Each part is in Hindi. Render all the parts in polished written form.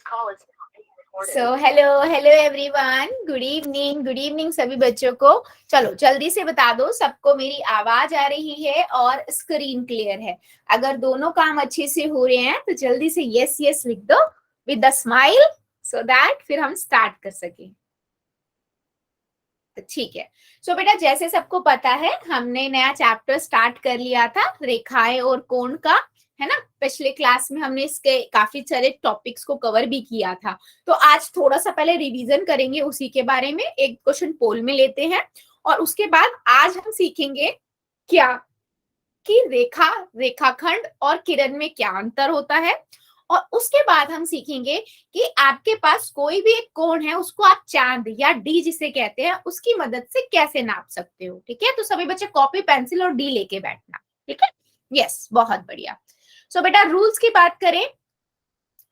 So hello everyone, good evening सभी बच्चों को। चलो जल्दी से बता दो सबको मेरी आवाज आ रही है और स्क्रीन क्लियर है। अगर दोनों काम अच्छे से हो रहे हैं तो जल्दी से यस यस लिख दो with the smile, so that फिर हम स्टार्ट कर सकें। ठीक है। सो बेटा, जैसे सबको पता है हमने नया चैप्टर स्टार्ट कर लिया था रेखाएं और कोण का, है ना। पिछले क्लास में हमने इसके काफी सारे टॉपिक्स को कवर भी किया था। तो आज थोड़ा सा पहले रिवीजन करेंगे उसी के बारे में, एक क्वेश्चन पोल में लेते हैं और उसके बाद आज हम सीखेंगे क्या कि रेखाखंड और किरण में क्या अंतर होता है। और उसके बाद हम सीखेंगे कि आपके पास कोई भी एक कोण है उसको आप चांद या डी जिसे कहते हैं उसकी मदद से कैसे नाप सकते हो। ठीक है, तो सभी बच्चे कॉपी पेंसिल और डी लेके बैठना। ठीक है, यस, बहुत बढ़िया। सो बेटा, रूल्स की बात करें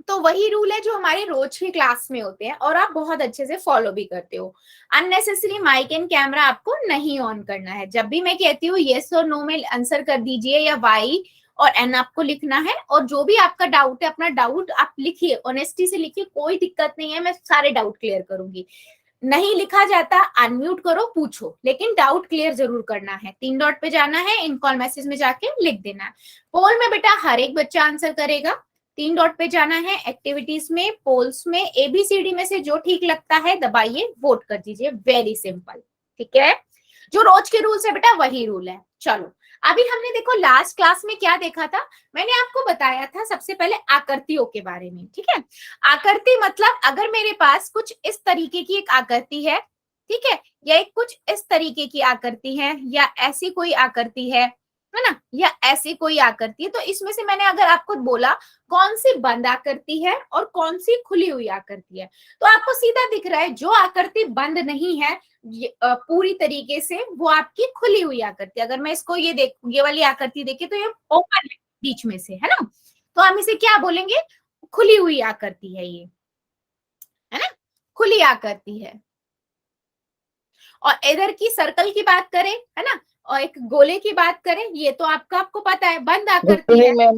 तो वही रूल है जो हमारे रोज की क्लास में होते हैं और आप बहुत अच्छे से फॉलो भी करते हो। अननेसेसरी माइक एंड कैमरा आपको नहीं ऑन करना है। जब भी मैं कहती हूँ येस और नो में आंसर कर दीजिए या वाई और एन आपको लिखना है। और जो भी आपका डाउट है अपना डाउट आप लिखिए, ऑनेस्टी से लिखिए, कोई दिक्कत नहीं है, मैं सारे डाउट क्लियर करूंगी। नहीं लिखा जाता अनम्यूट करो, पूछो, लेकिन डाउट क्लियर जरूर करना है। 3 डॉट पे जाना है, इन कॉल मैसेज में जाके लिख देना है। पोल में बेटा हर एक बच्चा आंसर करेगा। 3 डॉट पे जाना है, एक्टिविटीज में, पोल्स में, एबीसीडी में से जो ठीक लगता है दबाइए, वोट कर दीजिए। वेरी सिंपल, ठीक है। जो रोज के रूल्स है बेटा वही रूल है। चलो, अभी हमने देखो लास्ट क्लास में क्या देखा था। मैंने आपको बताया था सबसे पहले आकृतियों के बारे में। ठीक है, आकृति मतलब अगर मेरे पास कुछ इस तरीके की एक आकृति है, ठीक है, या एक कुछ इस तरीके की आकृति है, या ऐसी कोई आकृति है ना, या ऐसी कोई आकृति है, तो इसमें से मैंने अगर आपको बोला कौन सी बंद आकृति है और कौन सी खुली हुई आकृति है, तो आपको सीधा दिख रहा है जो आकृति बंद नहीं है पूरी तरीके से, वो आपकी खुली हुई आकृति। अगर मैं इसको ये वाली आकृति देखे तो ये ओपन है बीच में से, है ना, तो हम इसे क्या बोलेंगे, खुली हुई आकृति है ये, है ना, खुली आकृति है। और इधर की सर्कल की बात करें, है ना, और एक गोले की बात करें, ये तो आपको पता है बंद आकृति है।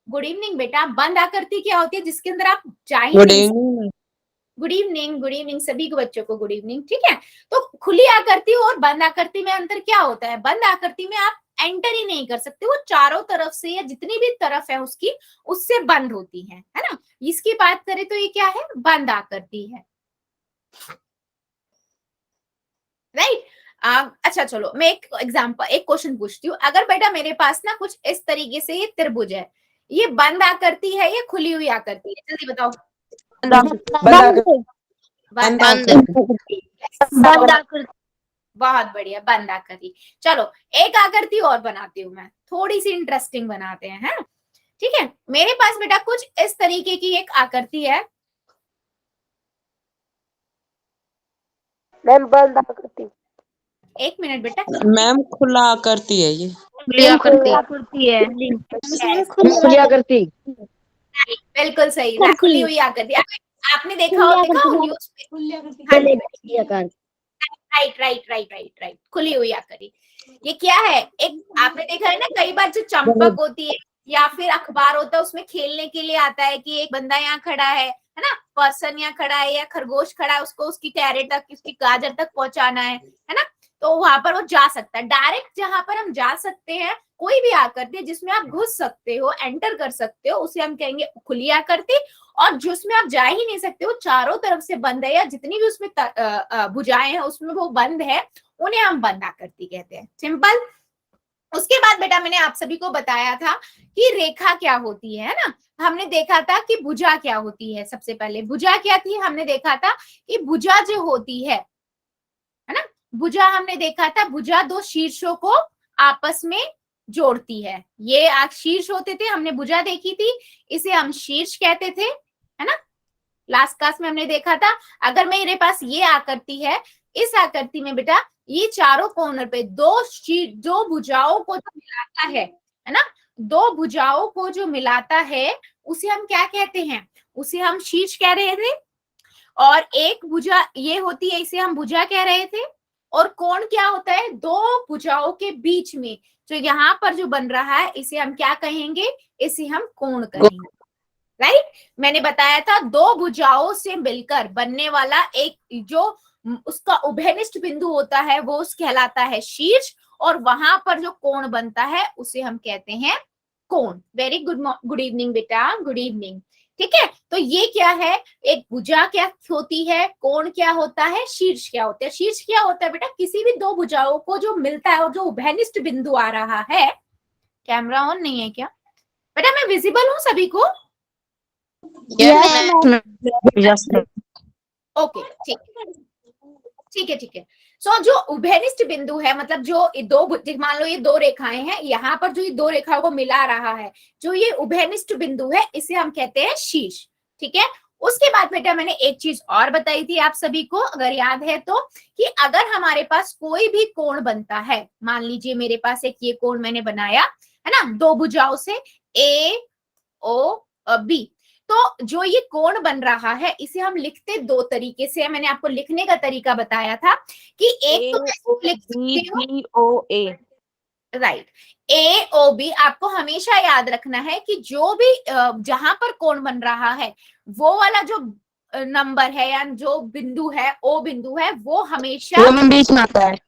गुड इवनिंग बेटा, बंद आकृति क्या होती है जिसके अंदर आप जा ही नहीं सकते। गुड इवनिंग सभी बच्चों को गुड इवनिंग। ठीक है, तो खुली आकृति और बंद आकृति में अंतर क्या होता है। बंद आकृति में आप एंटर ही नहीं कर सकते, वो चारों तरफ से या जितनी भी तरफ है उसकी उससे बंद होती है ना। इसकी बात करें तो ये क्या है, बंद आकृति है, राइट। अच्छा चलो, मैं एक एग्जांपल, एक क्वेश्चन पूछती हूँ। अगर बेटा मेरे पास ना कुछ इस तरीके से ये त्रिभुज है, ये बंद आकृति है या खुली हुई आकृति है, जल्दी बताओ। बंद आकृति। बहुत बढ़िया, बंद आकृति। चलो एक आकृति और बनाती हूँ मैं, थोड़ी सी इंटरेस्टिंग बनाते हैं, है ठीक है। मेरे पास बेटा कुछ इस तरीके की एक आकृति है, मैम बंद आकृति। एक मिनट बेटा, मैम खुला आकृति है ये, खुली आकृति है, खुली आकृति, बिल्कुल सही, खुली हुई आकृति। आपने देखा हो न्यूज पे, राइट, खुली हुई आकृति। ये क्या है, एक आपने देखा है ना, कई बार जो चंपक होती है या फिर अखबार होता है उसमें खेलने के लिए आता है कि एक बंदा यहाँ खड़ा है ना, पर्सन यहाँ खड़ा है या खरगोश खड़ा है, उसको उसकी कैरेट तक, उसकी गाजर तक पहुंचाना है ना, तो वहां पर वो जा सकता है। डायरेक्ट जहां पर हम जा सकते हैं, कोई भी आकृति जिसमें आप घुस सकते हो, एंटर कर सकते हो, उसे हम कहेंगे खुली आकृति। और जिसमें आप जा ही नहीं सकते, वो चारों तरफ से बंद है या जितनी भी उसमें भुजाएं हैं उसमें वो बंद है, उन्हें हम बंद आकृति कहते हैं। सिंपल। उसके बाद बेटा मैंने आप सभी को बताया था कि रेखा क्या होती है ना। हमने देखा था कि भुजा क्या होती है। सबसे पहले भुजा क्या थी, हमने देखा था कि भुजा जो होती है ना, भुजा हमने देखा था, भुजा दो शीर्षों को आपस में जोड़ती है। ये शीर्ष होते थे, हमने भुजा देखी थी, इसे हम शीर्ष कहते थे, है ना। लास्ट क्लास में हमने देखा था। अगर मेरे पास ये आकृति है, इस आकृति में बेटा ये चारों कॉर्नर पे दो भुजाओं को जो मिलाता है ना, दो भुजाओं को जो मिलाता है उसे हम क्या कहते हैं, उसे हम शीर्ष कह रहे थे। और एक भुजा ये होती है, इसे हम भुजा कह रहे थे। और कोण क्या होता है, दो भुजाओं के बीच में जो यहाँ पर जो बन रहा है, इसे हम क्या कहेंगे, इसे हम कोण कहेंगे, राइट। मैंने बताया था दो भुजाओं से मिलकर बनने वाला एक जो उसका उभयनिष्ठ बिंदु होता है वो उस कहलाता है शीर्ष, और वहां पर जो कोण बनता है उसे हम कहते हैं कोण। वेरी गुड इवनिंग बेटा, गुड इवनिंग। ठीक है, तो ये क्या है, एक भुजा क्या होती है, कोण क्या होता है, शीर्ष क्या होता है। शीर्ष क्या होता है बेटा, किसी भी दो भुजाओं को जो मिलता है और जो उभयनिष्ठ बिंदु आ रहा है। कैमरा ऑन नहीं है क्या बेटा, मैं विजिबल हूँ सभी को? यस ओके ठीक, ठीक है ठीक है। सो जो उभयनिष्ठ बिंदु है, मतलब जो दो मान लो ये दो रेखाएं हैं, यहाँ पर जो ये दो रेखाओं को मिला रहा है, जो ये उभयनिष्ठ बिंदु है, इसे हम कहते हैं शीर्ष। ठीक है, उसके बाद बेटा मैंने एक चीज और बताई थी आप सभी को, अगर याद है तो, कि अगर हमारे पास कोई भी कोण बनता है, मान लीजिए मेरे पास एक ये कोण मैंने बनाया है ना, दो भुजाओं से ए ओ बी, तो जो ये कोण बन रहा है इसे हम लिखते दो तरीके से, मैंने आपको लिखने का तरीका बताया था कि एक तो मैं इसको लिख सकती हूँ, AOBOA। राइट, ए ओ बी। आपको हमेशा याद रखना है कि जो भी जहां पर कोण बन रहा है वो वाला जो नंबर है या जो बिंदु है, ओ बिंदु है, वो हमेशा बीच में आता है।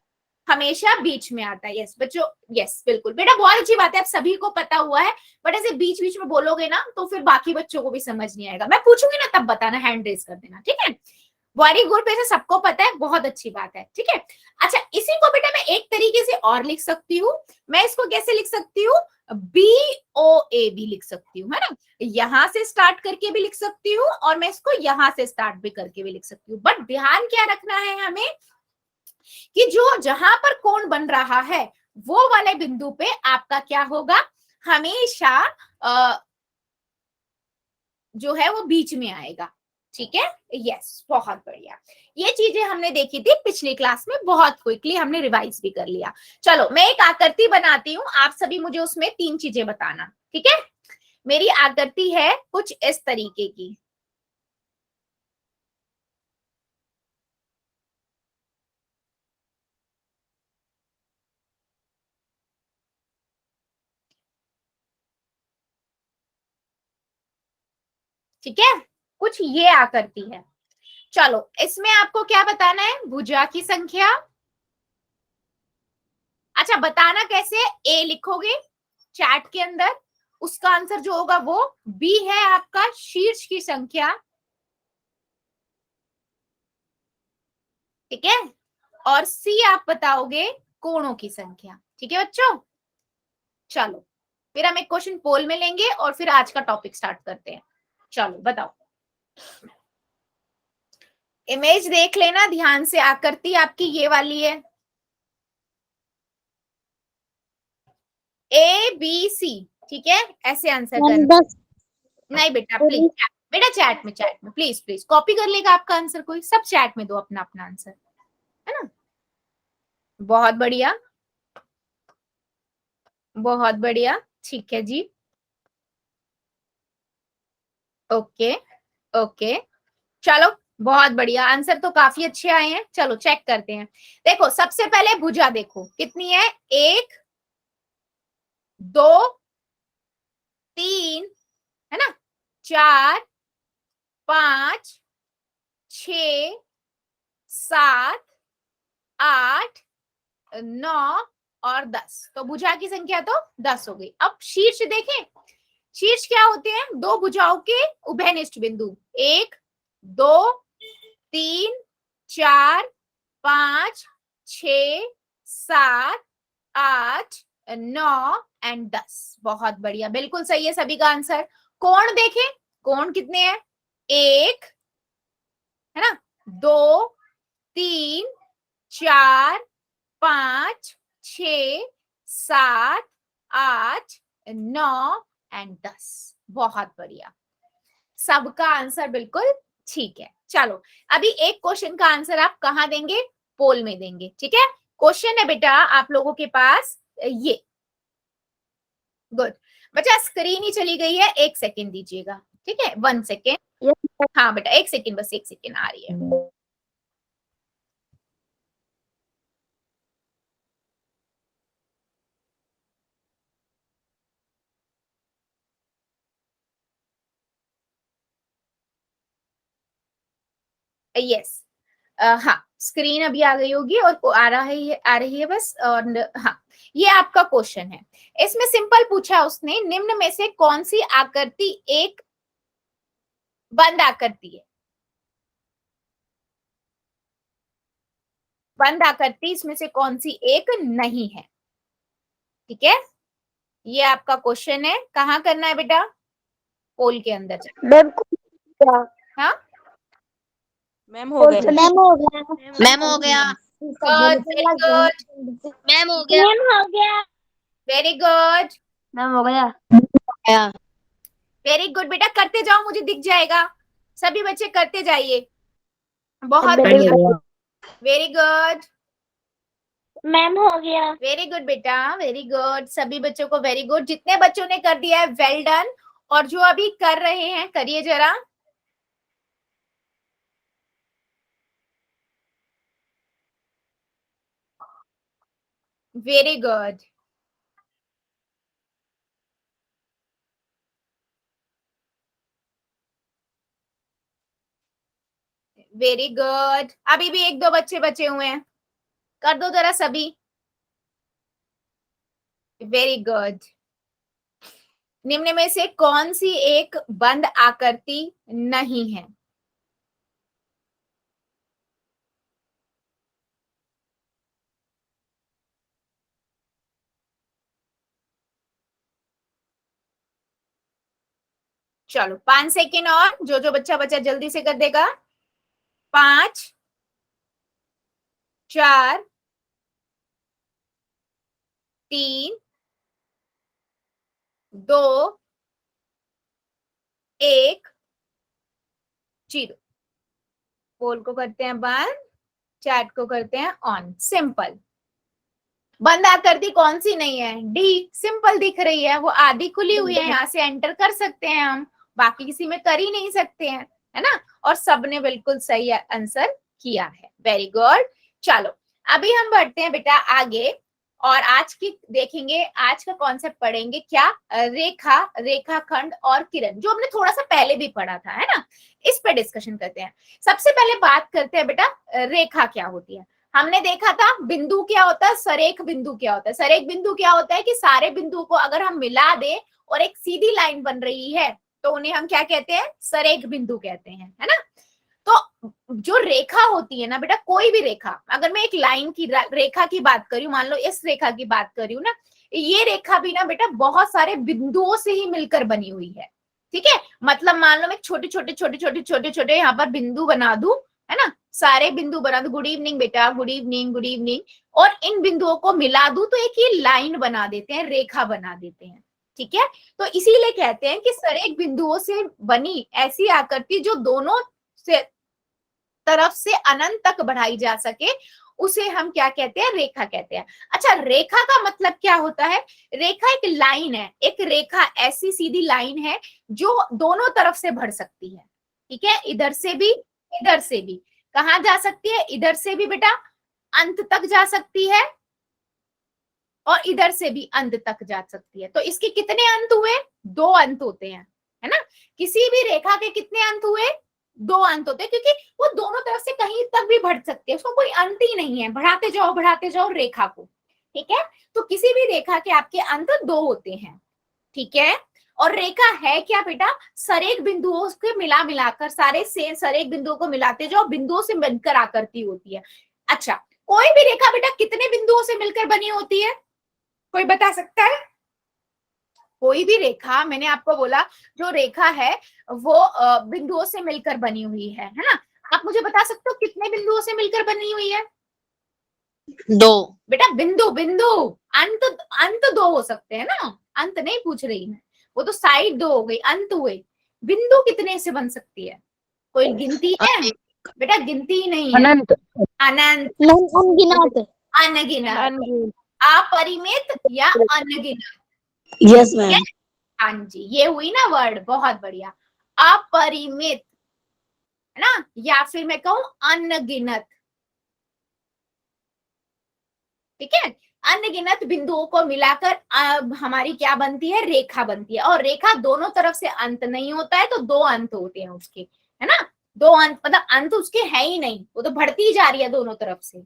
हमेशा बीच में आता है। यस बच्चों, यस बिल्कुल बेटा, बहुत अच्छी बात है, आप सभी को पता हुआ है। बट ऐसे बीच बीच में बोलोगे ना तो फिर बाकी बच्चों को भी समझ नहीं आएगा। मैं पूछूंगी ना तब बताना, हैंड रेज कर देना, ठीक है। वेरी गुड, वैसे सबको पता है, बहुत अच्छी बात है, ठीक है। अच्छा, इसी को बेटा मैं एक तरीके से और लिख सकती हूँ। मैं इसको कैसे लिख सकती हूँ, BOA भी लिख सकती हूँ, है ना। यहां से स्टार्ट करके भी लिख सकती हूँ और मैं इसको यहां से स्टार्ट भी करके भी लिख सकती हूँ। बट ध्यान क्या रखना है हमें, कि जो जहां पर कोण बन रहा है वो वाले बिंदु पे आपका क्या होगा, हमेशा जो है वो बीच में आएगा। ठीक है, यस, बहुत बढ़िया। ये चीजें हमने देखी थी पिछली क्लास में, बहुत क्विकली हमने रिवाइज भी कर लिया। चलो मैं एक आकृति बनाती हूँ, आप सभी मुझे उसमें तीन चीजें बताना, ठीक है। मेरी आकृति है कुछ इस तरीके की। ठीक है, कुछ ये आकृति है। चलो इसमें आपको क्या बताना है, भुजा की संख्या। अच्छा, बताना कैसे, ए लिखोगे चैट के अंदर, उसका आंसर जो होगा वो बी है आपका शीर्ष की संख्या, ठीक है। और सी आप बताओगे कोणों की संख्या, ठीक है बच्चों। चलो फिर हम एक क्वेश्चन पोल में लेंगे और फिर आज का टॉपिक स्टार्ट करते हैं। चलो बताओ, इमेज देख लेना ध्यान से, आकृति आपकी ये वाली है, ABC, ठीक है, ऐसे आंसर करना। नहीं बेटा प्लीज, बेटा चैट में प्लीज प्लीज, कॉपी कर लेगा आपका आंसर कोई, सब चैट में दो अपना अपना आंसर, है ना। बहुत बढ़िया, बहुत बढ़िया, ठीक है जी। ओके ओके, चलो बहुत बढ़िया, आंसर तो काफी अच्छे आए हैं। चलो चेक करते हैं। देखो सबसे पहले भुजा देखो कितनी है, एक, दो, तीन, है ना, चार, पांच, छ, सात, आठ, 9 और 10। तो भुजा की संख्या तो 10 हो गई। अब शीर्ष देखें, शीर्ष क्या होते हैं, दो भुजाओं के उभयनिष्ठ बिंदु, एक, दो, तीन, चार, पांच, छ, सात, आठ, 9 एंड 10। बहुत बढ़िया, बिल्कुल सही है सभी का आंसर। कोण देखें, कोण कितने हैं, एक, है ना, दो, तीन, चार, पांच, छ, सात, आठ, 9 एंड 10। बहुत बढ़िया, सबका आंसर बिल्कुल ठीक है। चलो अभी एक क्वेश्चन का आंसर आप कहाँ देंगे, पोल में देंगे, ठीक है। क्वेश्चन है बेटा आप लोगों के पास ये, गुड। बच्चा स्क्रीन ही चली गई है, एक सेकेंड दीजिएगा, ठीक है, 1 सेकेंड। हाँ बेटा एक सेकेंड, बस एक सेकेंड आ रही है। यस, हाँ स्क्रीन अभी आ गई होगी और आ रही है बस। और हाँ, ये आपका क्वेश्चन है। इसमें सिंपल पूछा उसने, निम्न में से कौन सी आकृति एक बंद आकृति है? बंद आकृति इसमें से कौन सी एक नहीं है? ठीक है, ये आपका क्वेश्चन है। कहाँ करना है बेटा? पोल के अंदर जाना। हाँ मैम हो गया। मैम हो गया। मैम हो गया। गुड, वेरी गुड, मैम हो गया। हो गया। वेरी गुड, मैम हो गया। गया। वेरी गुड बेटा, करते जाओ, मुझे दिख जाएगा। सभी बच्चे करते जाइए, बहुत बढ़िया, वेरी गुड, मैम हो गया। वेरी गुड बेटा, वेरी गुड। सभी बच्चों को वेरी गुड। जितने बच्चों ने कर दिया है वेल डन, और जो अभी कर रहे हैं करिए जरा। Very good, very good. अभी भी एक दो बच्चे बचे हुए हैं, कर दो जरा सभी। Very good. निम्न में से कौन सी एक बंद आकृति नहीं है? चलो 5 सेकेंड और, जो जो बच्चा बचा जल्दी से कर देगा। 5, 4, 3, 2, 1, 0। पोल को करते हैं बंद, चैट को करते हैं ऑन। सिंपल। बंद आकृति कौन सी नहीं है? डी, सिंपल दिख रही है, वो आधी खुली हुई है, यहाँ से एंटर कर सकते हैं हम, बाकी किसी में कर ही नहीं सकते हैं, है ना। और सबने बिल्कुल सही आंसर किया है, वेरी गुड। चलो अभी हम बढ़ते हैं बेटा आगे, और आज की देखेंगे, आज का कॉन्सेप्ट पढ़ेंगे क्या? रेखा, रेखाखंड और किरण, जो हमने थोड़ा सा पहले भी पढ़ा था, है ना। इस पे डिस्कशन करते हैं। सबसे पहले बात करते हैं बेटा, रेखा क्या होती है। हमने देखा था बिंदु क्या होता है, सरेख बिंदु क्या होता है। सरेख बिंदु क्या होता है कि सारे बिंदु को अगर हम मिला दें और एक सीधी लाइन बन रही है तो उन्हें हम क्या कहते हैं? सरेख बिंदु कहते हैं, है ना। तो जो रेखा होती है ना बेटा, कोई भी रेखा, अगर मैं एक लाइन की रेखा की बात करी हूँ, मान लो इस रेखा की बात करी हूँ ना, ये रेखा भी ना बेटा बहुत सारे बिंदुओं से ही मिलकर बनी हुई है। ठीक है, मतलब मान लो मैं छोटे छोटे छोटे छोटे छोटे छोटे यहाँ पर बिंदु बना दूं, है ना, सारे बिंदु बना दो। गुड इवनिंग बेटा, गुड इवनिंग, गुड इवनिंग। और इन बिंदुओं को मिला दूं तो एक ये लाइन बना देते हैं, रेखा बना देते हैं। ठीक है, तो इसीलिए कहते हैं कि सरेख बिंदुओं से बनी ऐसी आकृति जो दोनों से तरफ से अनंत तक बढ़ाई जा सके, उसे हम क्या कहते हैं? रेखा कहते हैं। अच्छा, रेखा का मतलब क्या होता है? रेखा एक लाइन है, एक रेखा ऐसी सीधी लाइन है जो दोनों तरफ से बढ़ सकती है। ठीक है, इधर से भी, इधर से भी। कहाँ जा सकती है? इधर से भी बेटा अंत तक जा सकती है, और इधर से भी अंत तक जा सकती है। तो इसके कितने अंत हुए? 2 अंत होते हैं, है ना। किसी भी रेखा के कितने अंत हुए? 2 अंत होते हैं, क्योंकि वो दोनों तरफ से कहीं तक भी बढ़ सकती है, उसको कोई अंत ही नहीं है, बढ़ाते जाओ रेखा को। ठीक है, तो किसी भी रेखा के आपके अंत 2 होते हैं। ठीक है, और रेखा है क्या बेटा? सरेख बिंदुओं के मिला मिलाकर, सारे से सरेख बिंदुओं को मिलाते जाओ, बिंदुओं से बनकर आकृति होती है। अच्छा, कोई भी रेखा बेटा कितने बिंदुओं से मिलकर बनी होती है? कोई बता सकता है? कोई भी रेखा, मैंने आपको बोला जो रेखा है वो बिंदुओं से मिलकर बनी हुई है ना। आप मुझे बता सकते हो कितने बिंदुओं से मिलकर बनी हुई है? 2। बेटा बिंदु, बिंदु, अंत, अंत 2 हो सकते हैं ना, अंत नहीं पूछ रही मैं, वो तो साइड 2 हो गई, अंत हुए। बिंदु कितने से बन सकती है? कोई गिनती है? बेटा गिनती ही नहीं है, अनंत। अनंत, अनगिनत। अनगिनत, अपरिमित या अनगिनत। Yes ma'am. हाँ जी, ये हुई ना वर्ड, बहुत बढ़िया। अपरिमित, है ना, या फिर मैं कहूं अनगिनत। ठीक है, अनगिनत बिंदुओं को मिलाकर हमारी क्या बनती है? रेखा बनती है। और रेखा दोनों तरफ से अंत नहीं होता है, तो 2 अंत होते हैं उसके, है ना। दो अंत मतलब अंत उसके है ही नहीं, वो तो बढ़ती ही जा रही है दोनों तरफ से।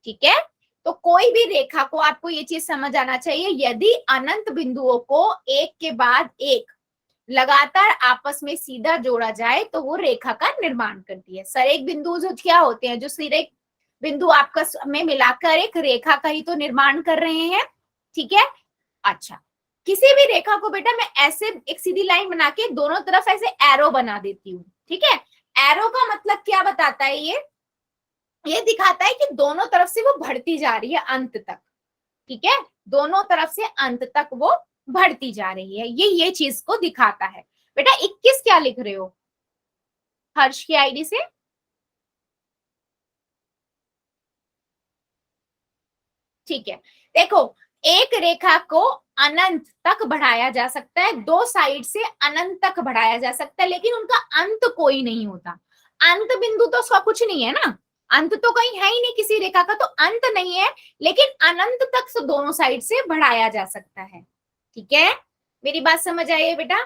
ठीक है, तो कोई भी रेखा को आपको ये चीज समझ आना चाहिए, यदि अनंत बिंदुओं को एक के बाद एक लगातार आपस में सीधा जोड़ा जाए तो वो रेखा का निर्माण करती है। सरेख बिंदु जो क्या होते हैं, जो सिरे बिंदु आपस में मिलाकर एक रेखा का ही तो निर्माण कर रहे हैं। ठीक है, अच्छा, किसी भी रेखा को बेटा मैं ऐसे एक सीधी लाइन बना के दोनों तरफ ऐसे एरो बना देती हूँ। ठीक है, एरो का मतलब क्या बताता है, ये दिखाता है कि दोनों तरफ से वो बढ़ती जा रही है अंत तक। ठीक है, दोनों तरफ से अंत तक वो बढ़ती जा रही है, ये चीज को दिखाता है। बेटा 21 क्या लिख रहे हो हर्ष की आईडी से? ठीक है, देखो एक रेखा को अनंत तक बढ़ाया जा सकता है, दो साइड से अनंत तक बढ़ाया जा सकता है, लेकिन उनका अंत कोई नहीं होता। अंत बिंदु तो सब कुछ नहीं है ना, अंत तो कहीं है ही नहीं, किसी रेखा का तो अंत नहीं है, लेकिन अनंत तक दोनों साइड से बढ़ाया जा सकता है। ठीक है, मेरी बात समझ आई है बेटा?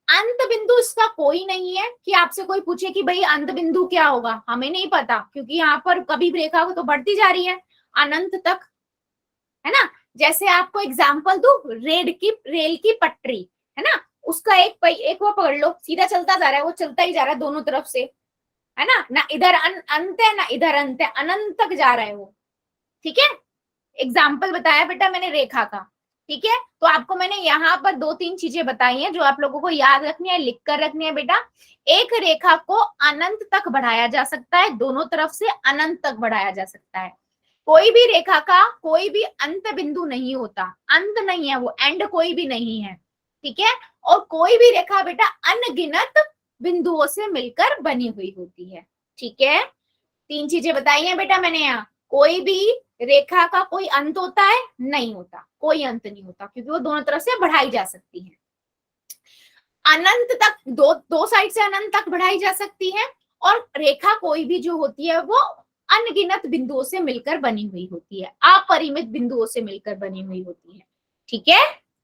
अंत बिंदु इसका कोई नहीं है कि आपसे कोई पूछे कि भाई अंत बिंदु क्या होगा, हमें नहीं पता, क्योंकि यहाँ पर कभी भी रेखा तो बढ़ती जा रही है अनंत तक, है ना। जैसे आपको एग्जाम्पल दू, रेल की पटरी है ना, उसका एक वो पकड़ लो, सीधा चलता जा रहा है, वो चलता ही जा रहा है दोनों तरफ से, है ना इधर अंत है ना इधर अंत है, अनंत तक जा रहा है वो। ठीक है, एग्जाम्पल बताया बेटा मैंने रेखा का। ठीक है, तो आपको मैंने यहाँ पर दो तीन चीजें बताई हैं जो आप लोगों को याद रखनी है, लिख कर रखनी है बेटा। एक रेखा को अनंत तक बढ़ाया जा सकता है, दोनों तरफ से अनंत तक बढ़ाया जा सकता है। कोई भी रेखा का कोई भी अंत बिंदु नहीं होता, अंत नहीं है वो, एंड कोई भी नहीं है। ठीक है, और कोई भी रेखा बेटा अनगिनत बिंदुओं से मिलकर बनी हुई होती है। ठीक है, तीन चीजें बताई हैं बेटा मैंने यहाँ। कोई भी रेखा का कोई अंत होता है? नहीं होता, कोई अंत नहीं होता, क्योंकि वो दोनों तरफ से बढ़ाई जा सकती है। अनंत तक दो साइड से अनंत तक बढ़ाई जा सकती है, और रेखा कोई भी जो होती है वो अनगिनत बिंदुओं से मिलकर बनी हुई होती है, अपरिमित बिंदुओं से मिलकर बनी हुई होती है। ठीक है,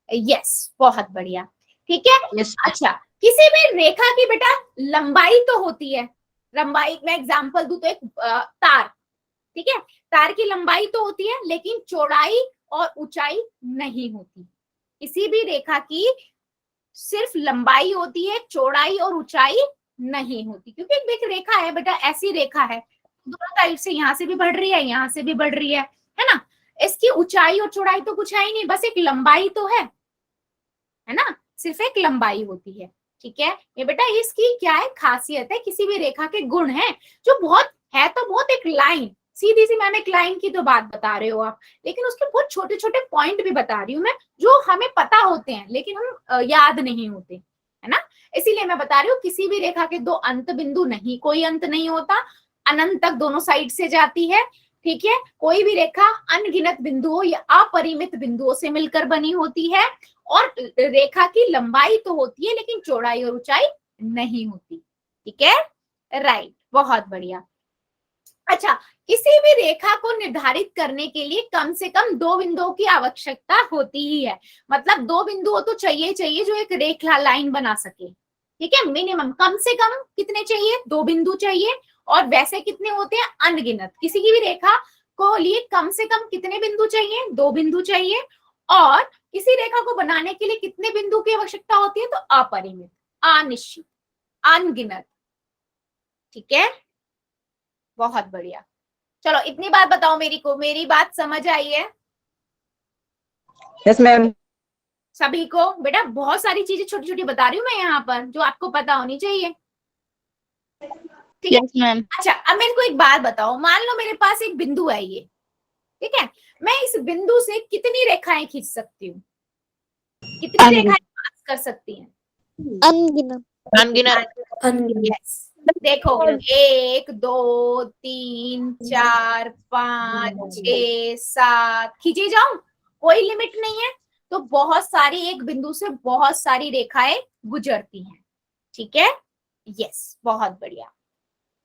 यस, बहुत बढ़िया। ठीक है, Yes. अच्छा, किसी भी रेखा की बेटा लंबाई तो होती है, लंबाई मैं एग्जांपल दूं तो एक तार, ठीक है, तार की लंबाई तो होती है, लेकिन चौड़ाई और ऊंचाई नहीं होती। किसी भी रेखा की सिर्फ लंबाई होती है, चौड़ाई और ऊंचाई नहीं होती, क्योंकि एक रेखा है बेटा, ऐसी रेखा है दोनों साइड से, यहाँ से भी बढ़ रही है, यहाँ से भी बढ़ रही है ना, इसकी ऊंचाई और चौड़ाई तो कुछ है ही नहीं, बस एक लंबाई तो है ना, सिर्फ एक लंबाई होती है। ठीक है, ये बेटा इसकी क्या है, खासियत है, किसी भी रेखा के गुण है, जो बहुत है तो बहुत एक लाइन, सीधी सी मैम एक लाइन की तो बात बता रहे हो आप, लेकिन उसके बहुत छोटे छोटे पॉइंट भी बता रही हूँ मैं, जो हमें पता होते हैं लेकिन हम याद नहीं होते, है ना। इसीलिए मैं बता रही हूँ किसी भी रेखा के दो अंत बिंदु नहीं, कोई अंत नहीं होता, अनंत तक दोनों साइड से जाती है। ठीक है, कोई भी रेखा अनगिनत बिंदुओं या अपरिमित बिंदुओं से मिलकर बनी होती है, और रेखा की लंबाई तो होती है लेकिन चौड़ाई और ऊंचाई नहीं होती। ठीक है, राइट, बहुत बढ़िया। अच्छा, किसी भी रेखा को निर्धारित करने के लिए कम से कम दो बिंदुओं की आवश्यकता होती ही है, मतलब दो बिंदु तो चाहिए जो एक रेखा लाइन बना सके। ठीक है, मिनिमम कम से कम कितने चाहिए, दो बिंदु चाहिए, और वैसे कितने होते हैं, अनगिनत। किसी की भी रेखा को लिए कम से कम कितने बिंदु चाहिए, दो बिंदु चाहिए, और किसी रेखा को बनाने के लिए कितने बिंदु की आवश्यकता होती है, तो अपरिमित, अनिश्चित, अनगिनत। ठीक है, बहुत बढ़िया। चलो इतनी बात बताओ मेरी बात समझ आई है यस मैम। सभी को? बेटा बहुत सारी चीजें छोटी छोटी बता रही हूँ मैं यहाँ पर, जो आपको पता होनी चाहिए। ठीक है, यस मैम। अच्छा, अब मेरे को एक बात बताओ, मान लो मेरे पास एक बिंदु है ये, ठीक है, मैं इस बिंदु से कितनी रेखाएं खींच सकती हूँ, कितनी रेखाएं पास कर सकती हैं? अनगिनत। अनगिनत। Yes. देखो 1 2 3 4 5 6 7 खींचे जाऊं, कोई लिमिट नहीं है, तो बहुत सारी, एक बिंदु से बहुत सारी रेखाएं गुजरती हैं। ठीक है, यस, बहुत बढ़िया,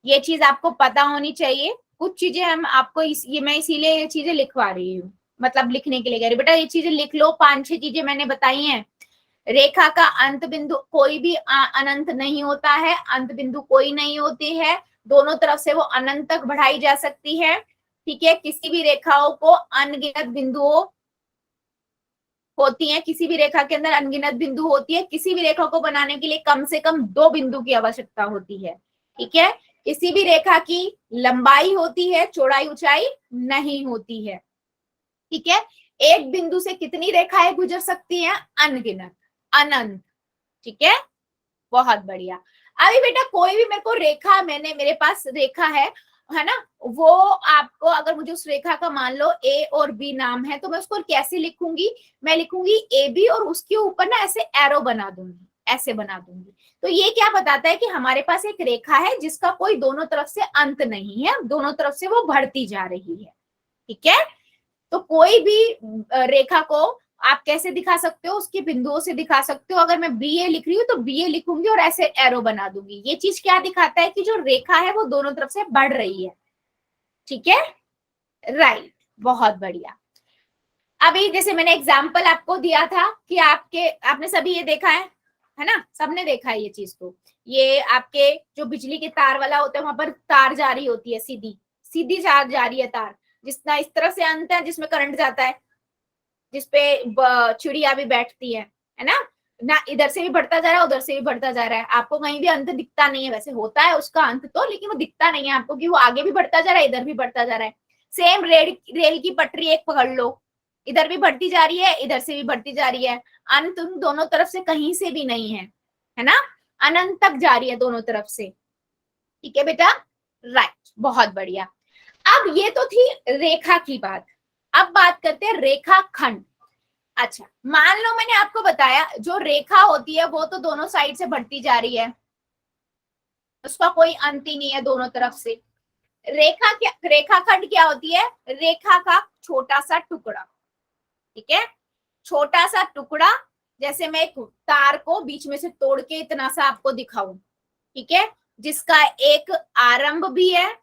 ये चीज आपको पता होनी चाहिए। कुछ चीजें हम आपको मैं इसीलिए ये चीजें लिखवा रही हूँ, मतलब लिखने के लिए कह रही, बेटा ये चीजें लिख लो, 5-6 चीजें मैंने बताई हैं, रेखा का अंत बिंदु कोई भी अनंत नहीं होता है, अंत बिंदु कोई नहीं होती है, दोनों तरफ से वो अनंत तक बढ़ाई जा सकती है। ठीक है, किसी भी रेखाओं को अनगिनत बिंदुओं होती है, किसी भी रेखा के अंदर अनगिनत बिंदु होती है। किसी भी रेखा को बनाने के लिए कम से कम 2 बिंदु की आवश्यकता होती है। ठीक है, किसी भी रेखा की लंबाई होती है, चौड़ाई ऊंचाई नहीं होती है। ठीक है, एक बिंदु से कितनी रेखाएं गुजर सकती हैं? अनगिनत, अनंत। ठीक है, बहुत बढ़िया। अभी बेटा कोई भी मेरे को रेखा, मेरे पास रेखा है ना, वो आपको अगर मुझे उस रेखा का मान लो ए और बी नाम है, तो मैं उसको कैसे लिखूंगी? मैं लिखूंगी ए बी और उसके ऊपर ना ऐसे एरो बना दूंगी, ऐसे बना दूंगी। तो ये क्या बताता है कि हमारे पास एक रेखा है जिसका कोई दोनों तरफ से अंत नहीं है, दोनों तरफ से वो बढ़ती जा रही है। ठीक है, तो कोई भी रेखा को आप कैसे दिखा सकते हो? उसके बिंदुओं से दिखा सकते हो। अगर मैं बी ए लिख रही हूँ तो बी ए लिखूंगी और ऐसे एरो बना दूंगी। ये चीज क्या दिखाता है? कि जो रेखा है वो दोनों तरफ से बढ़ रही है। ठीक है, राइट, बहुत बढ़िया। अभी जैसे मैंने एग्जाम्पल आपको दिया था कि आपने सभी ये देखा है ना, सबने देखा है ये चीज। तो ये आपके जो बिजली के तार वाला होता है, वहां पर तार जा रही होती है, सीधी सीधी जा रही है तार, जिसना इस तरह से अंत है जिसमें करंट जाता है, जिसपे चिड़िया भी बैठती है ना, इधर से भी बढ़ता जा रहा है, उधर से भी बढ़ता जा रहा है। आपको कहीं भी अंत दिखता नहीं है, वैसे होता है उसका अंत तो, लेकिन वो दिखता नहीं है आपको कि वो आगे भी बढ़ता जा रहा है, इधर भी बढ़ता जा रहा है। सेम रेल की पटरी एक पकड़ लो, इधर भी बढ़ती जा रही है, इधर से भी बढ़ती जा रही है। अंत उन दोनों तरफ से कहीं से भी नहीं है ना, अनंत तक जा रही है दोनों तरफ से। ठीक है बेटा, राइट, बहुत बढ़िया। अब ये तो थी रेखा की बात। अब बात करते हैं रेखाखंड। अच्छा, मान लो मैंने आपको बताया जो रेखा होती है वो तो दोनों साइड से बढ़ती जा रही है, उसका कोई अंत ही नहीं है दोनों तरफ से। रेखाखंड क्या होती है? रेखा का छोटा सा टुकड़ा। ठीक है, छोटा सा टुकड़ा, जैसे मैं एक तार को बीच में से तोड़ के इतना सा आपको दिखाऊं, ठीक है, जिसका एक आरंभ भी है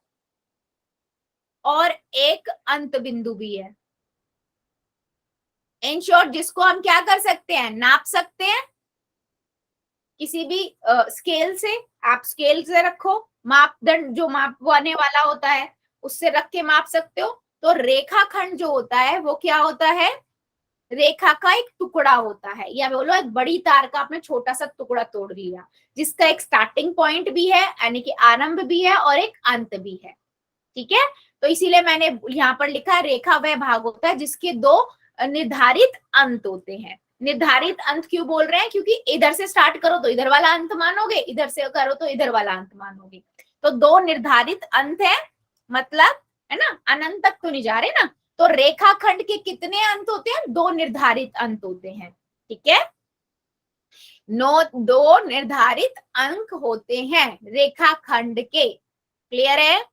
और एक अंत बिंदु भी है। इन शॉर्ट, जिसको हम क्या कर सकते हैं? नाप सकते हैं किसी भी स्केल से। आप स्केल से रखो, मापदंड जो मापवाने वाला होता है उससे रख के माप सकते हो। तो रेखाखंड जो होता है वो क्या होता है? रेखा का एक टुकड़ा होता है, या बोलो एक बड़ी तार का आपने छोटा सा टुकड़ा तोड़ लिया, जिसका एक स्टार्टिंग पॉइंट भी है, यानी कि आरंभ भी है और एक अंत भी है। ठीक है, तो इसीलिए मैंने यहाँ पर लिखा है रेखा वह भाग होता है जिसके 2 निर्धारित अंत होते हैं। निर्धारित अंत क्यों बोल रहे हैं? क्योंकि इधर से स्टार्ट करो तो इधर वाला अंत मानोगे, इधर से करो तो इधर वाला अंत मानोगे। तो 2 निर्धारित अंत है, मतलब है ना, अनंत तक तो नहीं जा रहे ना। तो रेखाखंड के कितने अंत होते हैं? 2 निर्धारित अंत होते हैं। ठीक है, 2 निर्धारित अंक होते हैं रेखाखंड के। क्लियर है?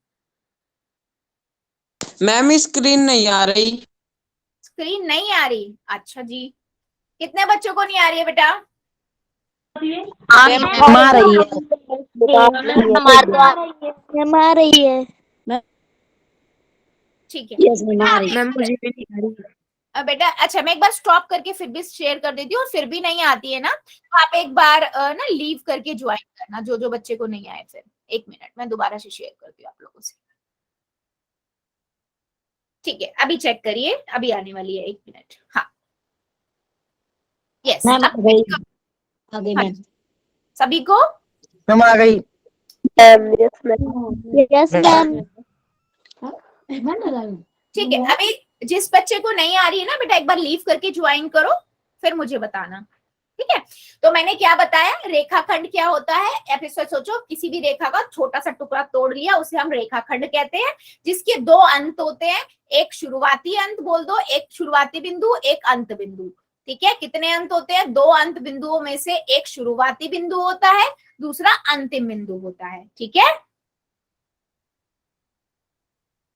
मैम स्क्रीन नहीं आ रही। स्क्रीन नहीं आ रही? अच्छा जी, कितने बच्चों को नहीं आ रही है बेटा? मैम आ रही है। ठीक है मैम मुझे भी नहीं आ रही। बेटा, अच्छा मैं एक बार स्टॉप करके फिर भी शेयर कर देती हूँ, और फिर भी नहीं आती है ना तो आप एक बार ना लीव करके ज्वाइन करना, जो जो बच्चे को नहीं आए। फिर 1 मिनट मैं दोबारा से शेयर करती हूँ आप लोगों से। ठीक है, अभी चेक करिए, अभी आने वाली है, 1 मिनट। हाँ, यस, सभी को मैम आ गई। Yes ma'am. ठीक है। अभी जिस बच्चे को नहीं आ रही है ना बेटा, एक बार लीव करके ज्वाइन करो, फिर मुझे बताना। ठीक है, तो मैंने क्या बताया? रेखाखंड क्या होता है? या फिर सोचो, किसी भी रेखा का छोटा सा टुकड़ा तोड़ लिया, उसे हम रेखाखंड कहते हैं, जिसके 2 अंत होते हैं। एक शुरुआती अंत बोल दो, एक शुरुआती बिंदु, एक अंत बिंदु। ठीक है, कितने अंत होते हैं? 2 अंत बिंदुओं में से एक शुरुआती बिंदु होता है, दूसरा अंतिम बिंदु होता है। ठीक है,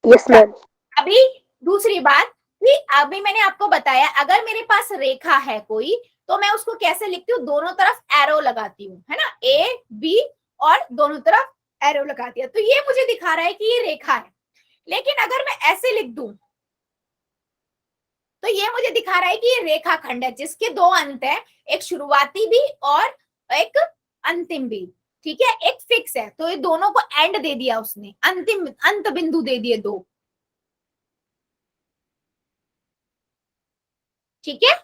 यस मैम। अभी दूसरी बात कि अभी मैंने आपको बताया, अगर मेरे पास रेखा है कोई, तो मैं उसको कैसे लिखती हूँ? दोनों तरफ एरो लगाती हूँ, है ना, ए बी, और दोनों तरफ एरो लगा दिया, तो ये मुझे दिखा रहा है कि ये रेखा है। लेकिन अगर मैं ऐसे लिख दूं, तो ये मुझे दिखा रहा है कि ये रेखाखंड है जिसके दो अंत है, एक शुरुआती भी और एक अंतिम भी। ठीक है, एक फिक्स है, तो ये दोनों को एंड दे दिया उसने, अंतिम अंत बिंदु दे दिए दो। ठीक है,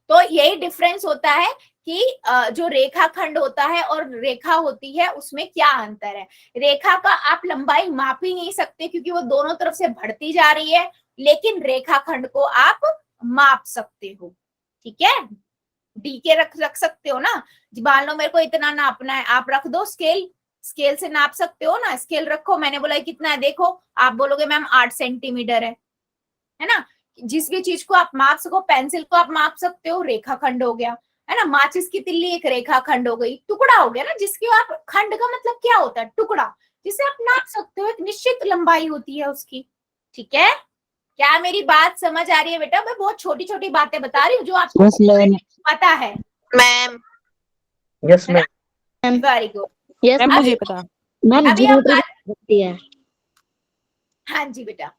तो यही डिफरेंस होता है कि जो रेखाखंड होता है और रेखा होती है उसमें क्या अंतर है। रेखा का आप लंबाई माप ही नहीं सकते क्योंकि वो दोनों तरफ से बढ़ती जा रही है, लेकिन रेखाखंड को आप माप सकते हो। ठीक है, डी के रख सकते हो ना, मान लो मेरे को इतना नापना है, आप रख दो स्केल, स्केल से नाप सकते हो ना, स्केल रखो, मैंने बोला कितना है देखो, आप बोलोगे मैम 8 सेंटीमीटर है ना। जिस भी चीज को आप माप सको, पेंसिल को आप माप सकते हो, रेखाखंड हो गया, है ना। माचिस की तिल्ली एक रेखाखंड हो गई, टुकड़ा हो गया ना, जिसके आप, खंड का मतलब क्या होता है, टुकड़ा, जिसे आप नाप सकते हो, एक निश्चित लंबाई होती है उसकी। ठीक है, क्या मेरी बात समझ आ रही है बेटा? मैं बहुत छोटी छोटी बातें बता रही हूँ जो आपको यस मैम। पता है। Ma'am yes ma'am. Very good. Yes ma'am मुझे पता। मैम, अभी हम होती है। हाँ जी बेटा,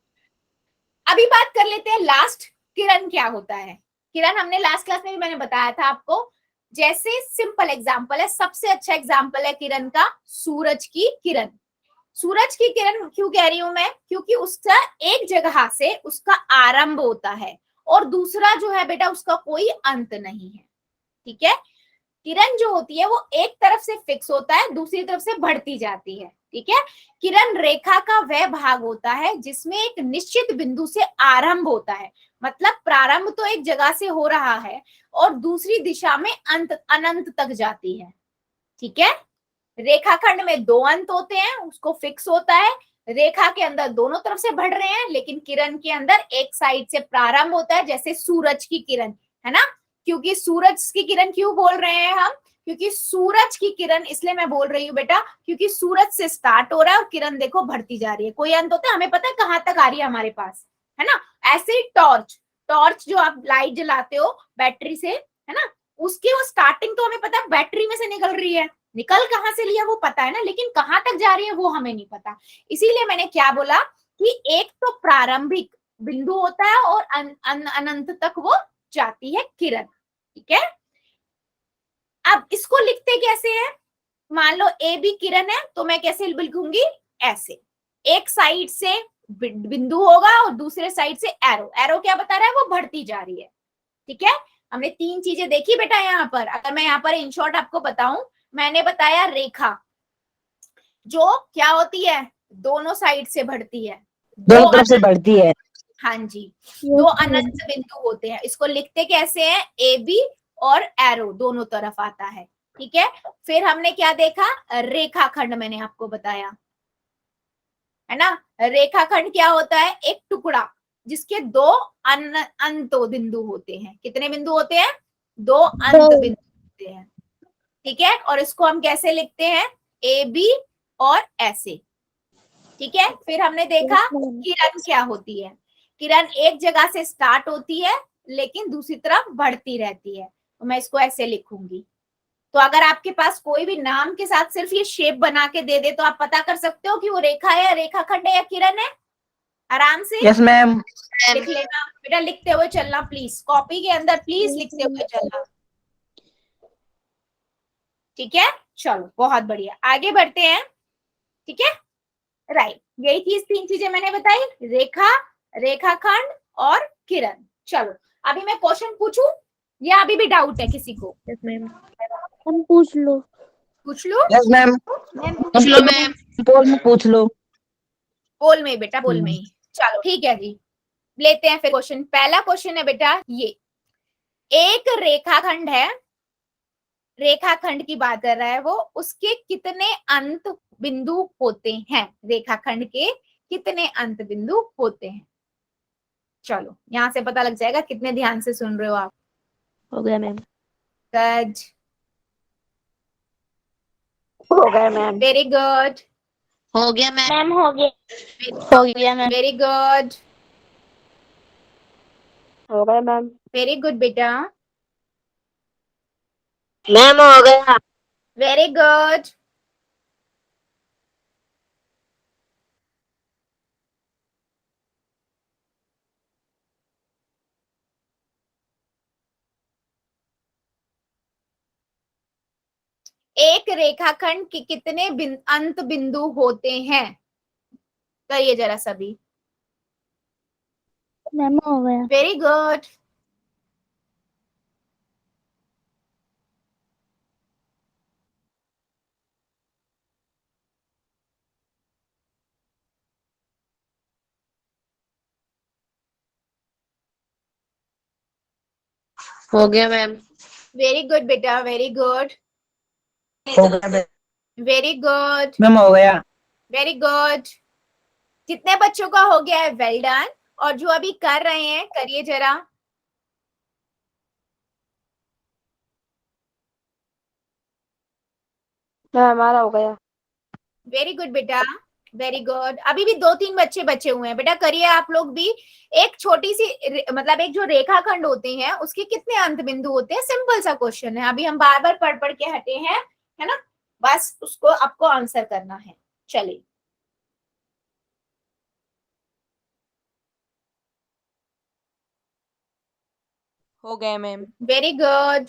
अभी बात कर लेते हैं लास्ट, किरण क्या होता है। किरण हमने लास्ट क्लास में भी मैंने बताया था आपको, जैसे सिंपल एग्जांपल है, सबसे अच्छा एग्जांपल है किरण का, सूरज की किरण। सूरज की किरण क्यों कह रही हूं मैं, क्योंकि उसका एक जगह से उसका आरंभ होता है और दूसरा जो है बेटा उसका कोई अंत नहीं है। ठीक है, किरण जो होती है वो एक तरफ से फिक्स होता है, दूसरी तरफ से बढ़ती जाती है। ठीक है, किरण रेखा का वह भाग होता है जिसमें एक निश्चित बिंदु से आरंभ होता है, मतलब प्रारंभ तो एक जगह से हो रहा है और दूसरी दिशा में अंत अनंत तक जाती है। ठीक है, रेखाखंड में दो अंत होते हैं, उसको फिक्स होता है, रेखा के अंदर दोनों तरफ से बढ़ रहे हैं, लेकिन किरण के अंदर एक साइड से प्रारंभ होता है, जैसे सूरज की किरण, है ना। क्योंकि सूरज की किरण क्यों बोल रहे हैं हम, क्योंकि सूरज की किरण इसलिए मैं बोल रही हूँ बेटा, क्योंकि सूरज से स्टार्ट हो रहा है और किरण देखो बढ़ती जा रही है, कोई अंत होता है, हमें पता है कहाँ तक आ रही है हमारे पास, है ना। ऐसे ही टॉर्च, टॉर्च जो आप लाइट जलाते हो बैटरी से, है ना, उसकी वो स्टार्टिंग तो हमें पता है बैटरी में से निकल रही है, निकल कहाँ से लिया वो पता है ना, लेकिन कहाँ तक जा रही है वो हमें नहीं पता। इसीलिए मैंने क्या बोला कि एक तो प्रारंभिक बिंदु होता है और अनंत तक वो जाती है किरण। ठीक है, अब इसको लिखते कैसे हैं, मान लो ए बी किरण है तो मैं कैसे लिखूंगी, ऐसे, एक साइड से बिंदु होगा और दूसरे साइड से एरो, एरो क्या बता रहा है, वो बढ़ती जा रही है। ठीक है, हमने तीन चीजें देखी बेटा यहाँ पर, अगर मैं यहाँ पर इन शॉर्ट आपको बताऊं, मैंने बताया रेखा जो क्या होती है, दोनों साइड से बढ़ती है, दोनों तरफ से बढ़ती है। हाँ जी, दो अनंत बिंदु होते हैं, इसको लिखते कैसे हैं, ए बी और एरो दोनों तरफ आता है। ठीक है, फिर हमने क्या देखा, रेखाखंड मैंने आपको बताया, है ना। रेखाखंड क्या होता है, एक टुकड़ा जिसके दो अंत बिंदु होते हैं, कितने बिंदु होते हैं, दो अंत बिंदु होते हैं। ठीक है, और इसको हम कैसे लिखते हैं, ए बी और ऐसे। ठीक है, फिर हमने देखा किरण क्या होती है, किरण एक जगह से स्टार्ट होती है लेकिन दूसरी तरफ बढ़ती रहती है, तो मैं इसको ऐसे लिखूंगी। तो अगर आपके पास कोई भी नाम के साथ सिर्फ ये शेप बना के दे दे तो आप पता कर सकते हो कि वो रेखा है, रेखाखंड है या किरण है, आराम से यस मैम। लिख लेना बेटा, लिखते हुए चलना प्लीज, कॉपी के अंदर प्लीज लिखते हुए चलना। ठीक है, चलो बहुत बढ़िया, आगे बढ़ते हैं। ठीक है, राइट, यही चीज, तीन चीजें मैंने बताई, रेखा, रेखाखंड और किरण। चलो अभी मैं क्वेश्चन पूछूं या अभी भी डाउट है किसी को, यस मैम, हम पूछ लो। पूछ लो। Yes ma'am. पूछ लो मैम। पोल में पूछ लो। बोल में ही बेटा, बोल में ही। चलो ठीक है जी, लेते हैं फिर क्वेश्चन। पहला क्वेश्चन है बेटा ये, एक रेखाखंड है, रेखाखंड की बात कर रहा है वो, उसके कितने अंत बिंदु होते हैं, रेखाखंड के कितने अंत बिंदु होते हैं। चलो यहां से पता लग जाएगा कितने ध्यान से सुन रहे हो आप। हो गया मैम। गुड, हो गया मैम। वेरी गुड, हो गया मैम। मैम हो गया। हो गया मैम। वेरी गुड, हो गया मैम। वेरी गुड बेटा, मैम हो गया। वेरी गुड, एक रेखाखंड के कितने अंत बिंदु होते हैं? करिए जरा सभी। मैम हो गया। Very good. हो गया मैम। वेरी गुड बेटा, वेरी गुड, हो गया मैम। वेरी गुड, मैम हो गया। Very good. कितने बच्चों का हो गया है? Well done. और जो अभी कर रहे हैं करिए जरा। मैम हमारा हो गया। वेरी गुड बेटा, वेरी गुड। अभी भी 2-3 बच्चे बचे हुए हैं बेटा, करिए आप लोग भी। एक छोटी सी मतलब एक जो रेखाखंड होते हैं उसके कितने अंत बिंदु होते हैं? सिंपल सा क्वेश्चन है, अभी हम बार बार पढ़ पढ़ के हटे हैं, है ना? बस उसको आपको आंसर करना है। चलिए। हो गए मैम। Very good.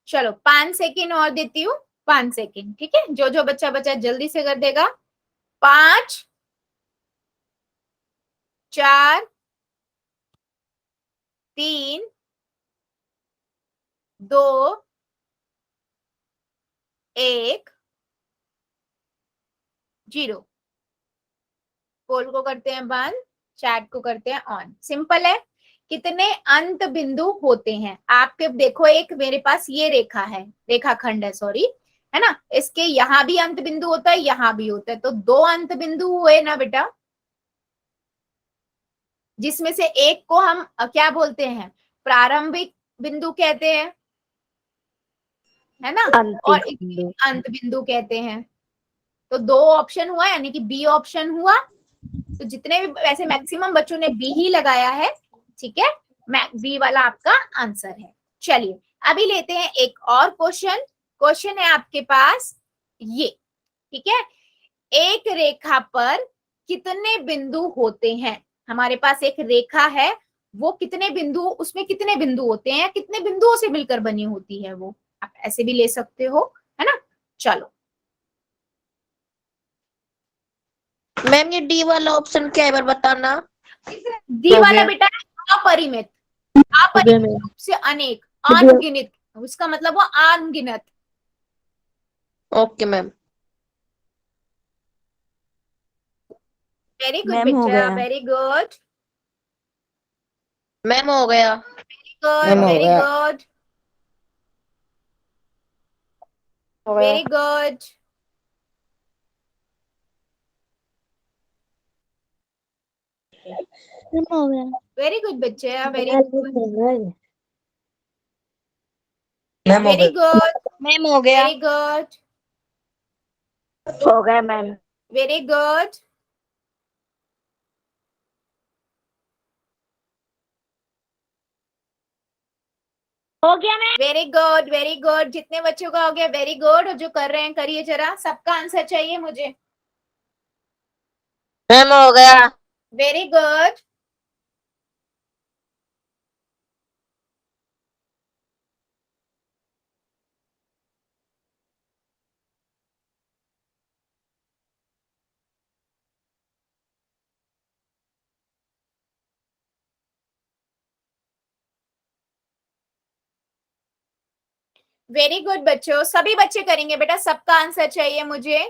चलो 5 सेकेंड और देती हूँ, 5 सेकेंड, ठीक है? जो जो बच्चा बच्चा जल्दी से कर देगा। 5, 4, 3, 2, 1, 0। पोल को करते हैं बंद, चैट को करते हैं ऑन। सिंपल है। कितने अंत बिंदु होते हैं? आपके देखो, एक मेरे पास ये रेखा है, रेखाखंड है, सॉरी, है ना? इसके यहाँ भी अंत बिंदु होता है, यहाँ भी होता है, तो 2 अंत बिंदु हुए ना बेटा, जिसमें से एक को हम क्या बोलते हैं? प्रारंभिक बिंदु कहते हैं, है ना? अंतिम और बिंदु। अंत बिंदु कहते हैं। तो 2 ऑप्शन हुआ, यानी कि बी ऑप्शन हुआ। तो जितने भी, वैसे मैक्सिमम बच्चों ने बी ही लगाया है, ठीक है? बी वाला आपका आंसर है। चलिए अभी लेते हैं एक और क्वेश्चन। क्वेश्चन है आपके पास ये, ठीक है? एक रेखा पर कितने बिंदु होते हैं? हमारे पास एक रेखा है, वो कितने बिंदु, उसमें कितने बिंदु होते हैं, कितने बिंदुओं से मिलकर बनी होती है वो? आप ऐसे भी ले सकते हो, है ना? चलो। मैम ये डी वाला ऑप्शन क्या है, एक बार बताना। डी वाला बेटा अपरिमित, हो गया अपरिमित मैम। रूप से अनेक, अनगिनत, उसका मतलब वो अनगिनत। Okay ma'am. Very good ma'am हो बेटा, गया। वेरी गुड, मैम हो गया। गुड, मैम हो वेरी गया। गुड, हो गया। Very good. मैम हो गया। वेरी गुड बच्चे, वेरी गुड, मैम हो वेरी गया। गुड, मैम हो गया। वेरी गुड, हो गया मैम। Very good. हो गया ma'am. Very good, very good. जितने बच्चों का हो गया वेरी गुड, और जो कर रहे हैं करिए जरा, सबका आंसर चाहिए मुझे। मैम हो गया। Very good. वेरी गुड बच्चों, सभी बच्चे करेंगे बेटा, सबका आंसर चाहिए मुझे।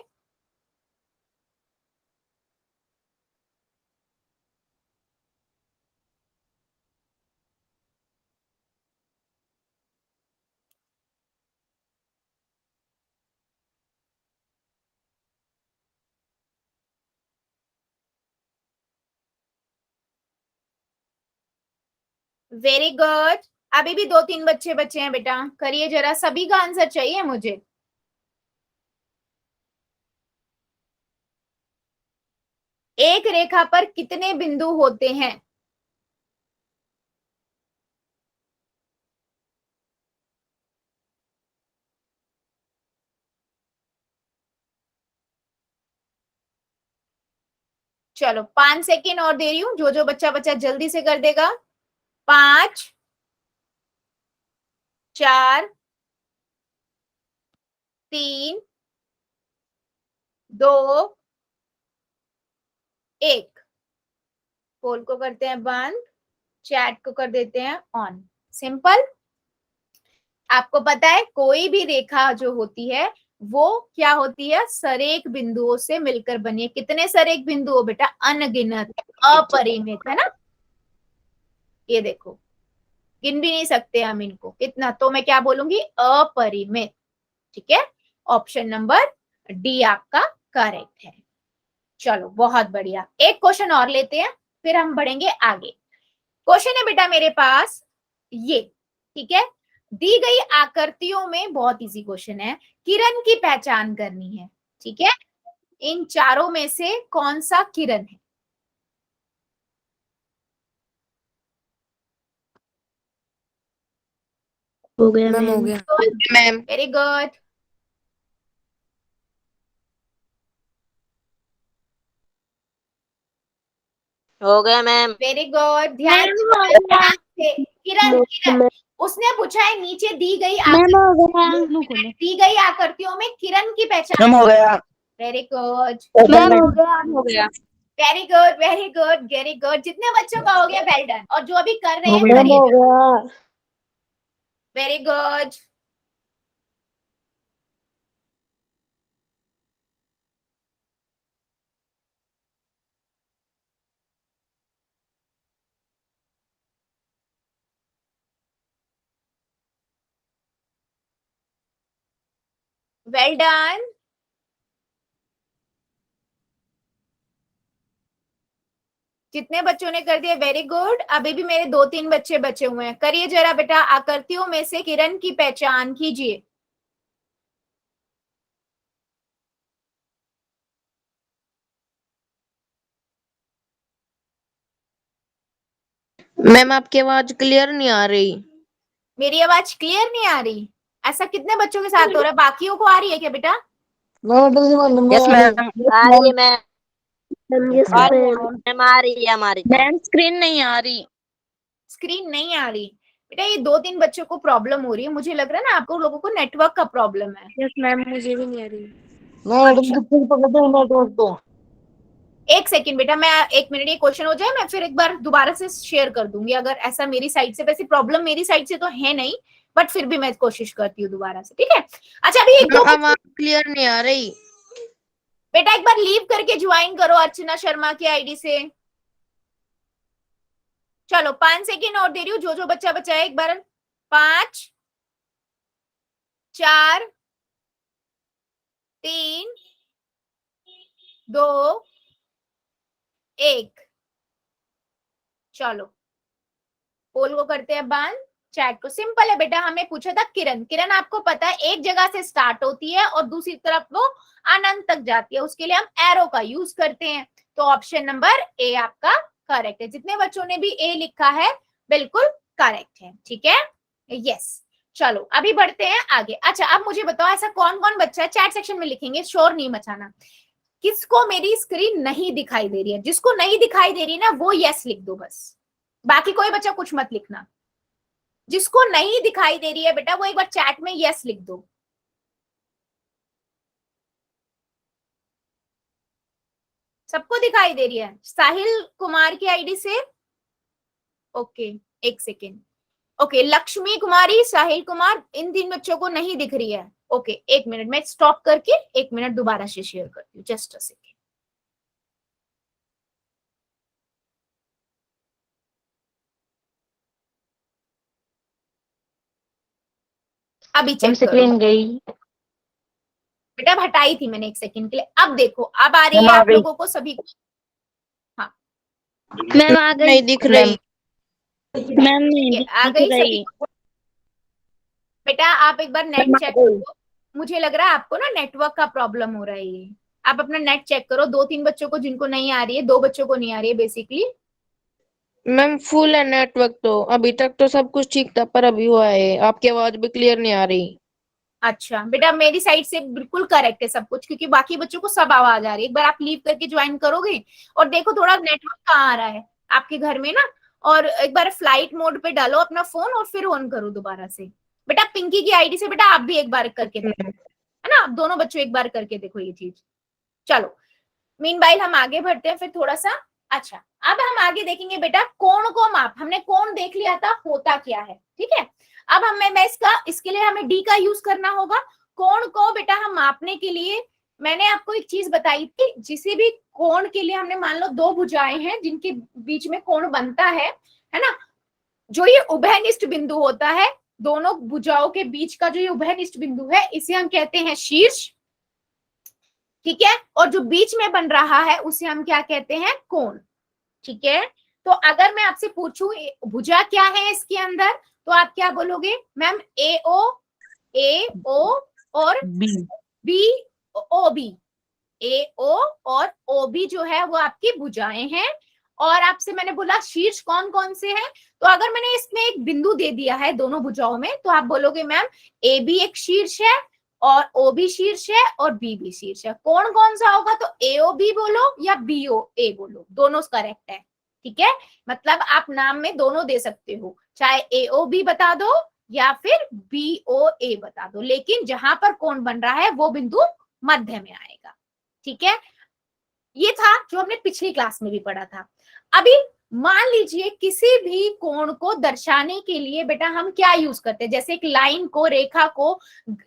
Very good. अभी भी 2-3 बच्चे बचे हैं बेटा, करिए जरा, सभी का आंसर चाहिए मुझे। एक रेखा पर कितने बिंदु होते हैं? चलो 5 सेकेंड और दे रही हूँ, जो जो बच्चा बच्चा जल्दी से कर देगा। 5, 4, 3, 2, 1। पोल को करते हैं बंद, चैट को कर देते हैं ऑन। सिंपल। आपको पता है कोई भी रेखा जो होती है वो क्या होती है, सरेख बिंदुओं से मिलकर बनी है। कितने सरेख बिंदु हो बेटा? अनगिनत, अपरिमित, है ना। ये देखो, गिन भी नहीं सकते हम इनको कितना, तो मैं क्या बोलूंगी? अपरिमित। ठीक है, ऑप्शन नंबर डी आपका करेक्ट है। चलो बहुत बढ़िया, एक क्वेश्चन और लेते हैं फिर हम बढ़ेंगे आगे। क्वेश्चन है बेटा मेरे पास ये, ठीक है। दी गई आकृतियों में, बहुत इजी क्वेश्चन है, किरण की पहचान करनी है। ठीक है, इन चारों में से कौन सा किरण है? हो गया मैम हो मैम। गया। Ma'am very good. हो गया मैम। वेरी गुड, ध्यान मैम से, हो गया। ध्यान से। किरण, किरण। मैम उसने पूछा है नीचे दी गई हो गया। दी गई आकृतियों में किरण की पहचान। मैम हो गया। वेरी गुड, मैम हो गया। हो गया। Very good, very good, very good. जितने बच्चों का हो गया वेल डन, और जो अभी कर रहे हैं मैम हो करिए। गया। Very good. Well done. जितने बच्चों ने कर दिया वेरी गुड। अभी भी मेरे 2-3 बच्चे बचे हुए हैं, करिए जरा बेटा, आकृतियों में से किरण की पहचान कीजिए। मैम आपकी आवाज क्लियर नहीं आ रही। मेरी आवाज क्लियर नहीं आ रही? ऐसा कितने बच्चों के साथ हो रहा है? बाकियों को आ रही है क्या बेटा? Yes ma'am. आ रही है मैम। मैम आ रही है हमारी। मैम स्क्रीन नहीं आ रही। स्क्रीन नहीं आ रही बेटा, ये 2-3 बच्चों को प्रॉब्लम हो रही है, मुझे लग रहा है ना आपको लोगों को नेटवर्क का प्रॉब्लम है। यस मैम मुझे भी नहीं आ रही। एक सेकंड बेटा, मैं 1 मिनट, ये क्वेश्चन हो जाए मैं फिर एक बार दोबारा से शेयर कर दूंगी। अगर ऐसा मेरी साइड से, वैसे प्रॉब्लम मेरी साइड से तो है नहीं, बट फिर भी मैं कोशिश करती हूँ दोबारा से, ठीक है। अच्छा अभी एक दो आवाज क्लियर नहीं आ रही। बेटा एक बार लीव करके ज्वाइन करो अर्चना शर्मा की आईडी से। चलो 5 सेकेंड और दे रही हूँ, जो जो बच्चा बचा है एक बार। 5, 4, 3, 2, 1। चलो पोल को करते हैं बंद, चैट को। सिंपल है बेटा, हमें पूछा था किरण। किरण आपको पता है एक जगह से स्टार्ट होती है और दूसरी तरफ वो अनंत तक जाती है, उसके लिए हम एरो का यूज करते हैं। तो ऑप्शन नंबर ए आपका करेक्ट है। जितने बच्चों ने भी ए लिखा है बिल्कुल करेक्ट है, ठीक है। यस, चलो अभी बढ़ते हैं आगे। अच्छा अब मुझे बताओ, ऐसा कौन कौन बच्चा है, चैट सेक्शन में लिखेंगे, शोर नहीं मचाना, किसको मेरी स्क्रीन नहीं दिखाई दे रही है? जिसको नहीं दिखाई दे रही ना वो यस लिख दो बस, बाकी कोई बच्चा कुछ मत लिखना। जिसको नहीं दिखाई दे रही है बेटा वो एक बार चैट में यस लिख दो। सबको दिखाई दे रही है? साहिल कुमार की आईडी से, ओके, एक सेकेंड। ओके, लक्ष्मी कुमारी, साहिल कुमार, इन 3 बच्चों को नहीं दिख रही है। ओके, 1 मिनट, मैं स्टॉप करके 1 मिनट दोबारा से शेयर करती हूँ, जस्ट अ सेकेंड। अभी चेक करो गई। बेटा, अब हटाई थी मैंने 1 सेकेंड के लिए। अब देखो, अब आ रही है आप लोगों को सभी को। हाँ मैम आ गई। नहीं दिख रही। मैम नहीं ये आ दिख गई सभी रही। को। बेटा आप एक बार नेट चेक करो, मुझे लग रहा है आपको ना नेटवर्क का प्रॉब्लम हो रहा है ये। आप अपना नेट चेक करो, 2-3 बच्चों को जिनको नहीं आ रही है, 2 बच्चों को नहीं आ रही है बेसिकली। मैम फुल है नेटवर्क तो, अभी तक तो सब कुछ ठीक था पर अभी हुआ है, आपकी आवाज भी क्लियर नहीं आ रही। अच्छा बेटा, मेरी साइड से बिल्कुल करेक्ट है सब कुछ, क्योंकि बाकी बच्चों को सब आवाज आ रही है। एक बार आप लीव करके ज्वाइन करोगे और देखो थोड़ा नेटवर्क कहाँ आ रहा है आपके घर में ना, और एक बार फ्लाइट मोड पे डालो अपना फोन और फिर ऑन करो दोबारा से। बेटा पिंकी की आईडी से बेटा आप भी एक बार करके देखो, है ना, आप दोनों बच्चों एक बार करके देखो ये चीज। चलो मीनवाइल हम आगे बढ़ते हैं फिर थोड़ा सा। अच्छा अब हम आगे देखेंगे बेटा कोण को माप। हमने कोण देख लिया था होता क्या है, ठीक है। अब मैं इसके लिए हमें डी का यूज करना होगा। कोण को बेटा हम मापने के लिए मैंने आपको एक चीज बताई थी, जिसे भी कोण के लिए हमने मान लो दो भुजाएं हैं जिनके बीच में कोण बनता है ना, जो ये उभयनिष्ठ बिंदु होता है, दोनों भुजाओं के बीच का जो ये उभयनिष्ठ बिंदु है इसे हम कहते हैं शीर्ष, ठीक है। और जो बीच में बन रहा है उसे हम क्या कहते हैं, कोण, ठीक है। तो अगर मैं आपसे पूछूं भुजा क्या है इसके अंदर, तो आप क्या बोलोगे मैम, ए ओ और बी ओ बी, ए ओ और ओ बी जो है वो आपकी भुजाएं हैं। और आपसे मैंने बोला शीर्ष कौन कौन से हैं, तो अगर मैंने इसमें एक बिंदु दे दिया है दोनों भुजाओं में, तो आप बोलोगे मैम ए बी एक शीर्ष है और ओ भी शीर्ष है और बी भी शीर्ष है। कौन कौन सा होगा, तो ए ओ बी बोलो या बी ओ ए बोलो, दोनों करेक्ट है, ठीक है। मतलब आप नाम में दोनों दे सकते हो, चाहे ए ओ बी बता दो या फिर बी ओ ए बता दो, लेकिन जहां पर कोण बन रहा है वो बिंदु मध्य में आएगा, ठीक है। ये था जो हमने पिछली क्लास में भी पढ़ा था। अभी मान लीजिए किसी भी कोण को दर्शाने के लिए बेटा हम क्या यूज करते हैं, जैसे एक लाइन को, रेखा को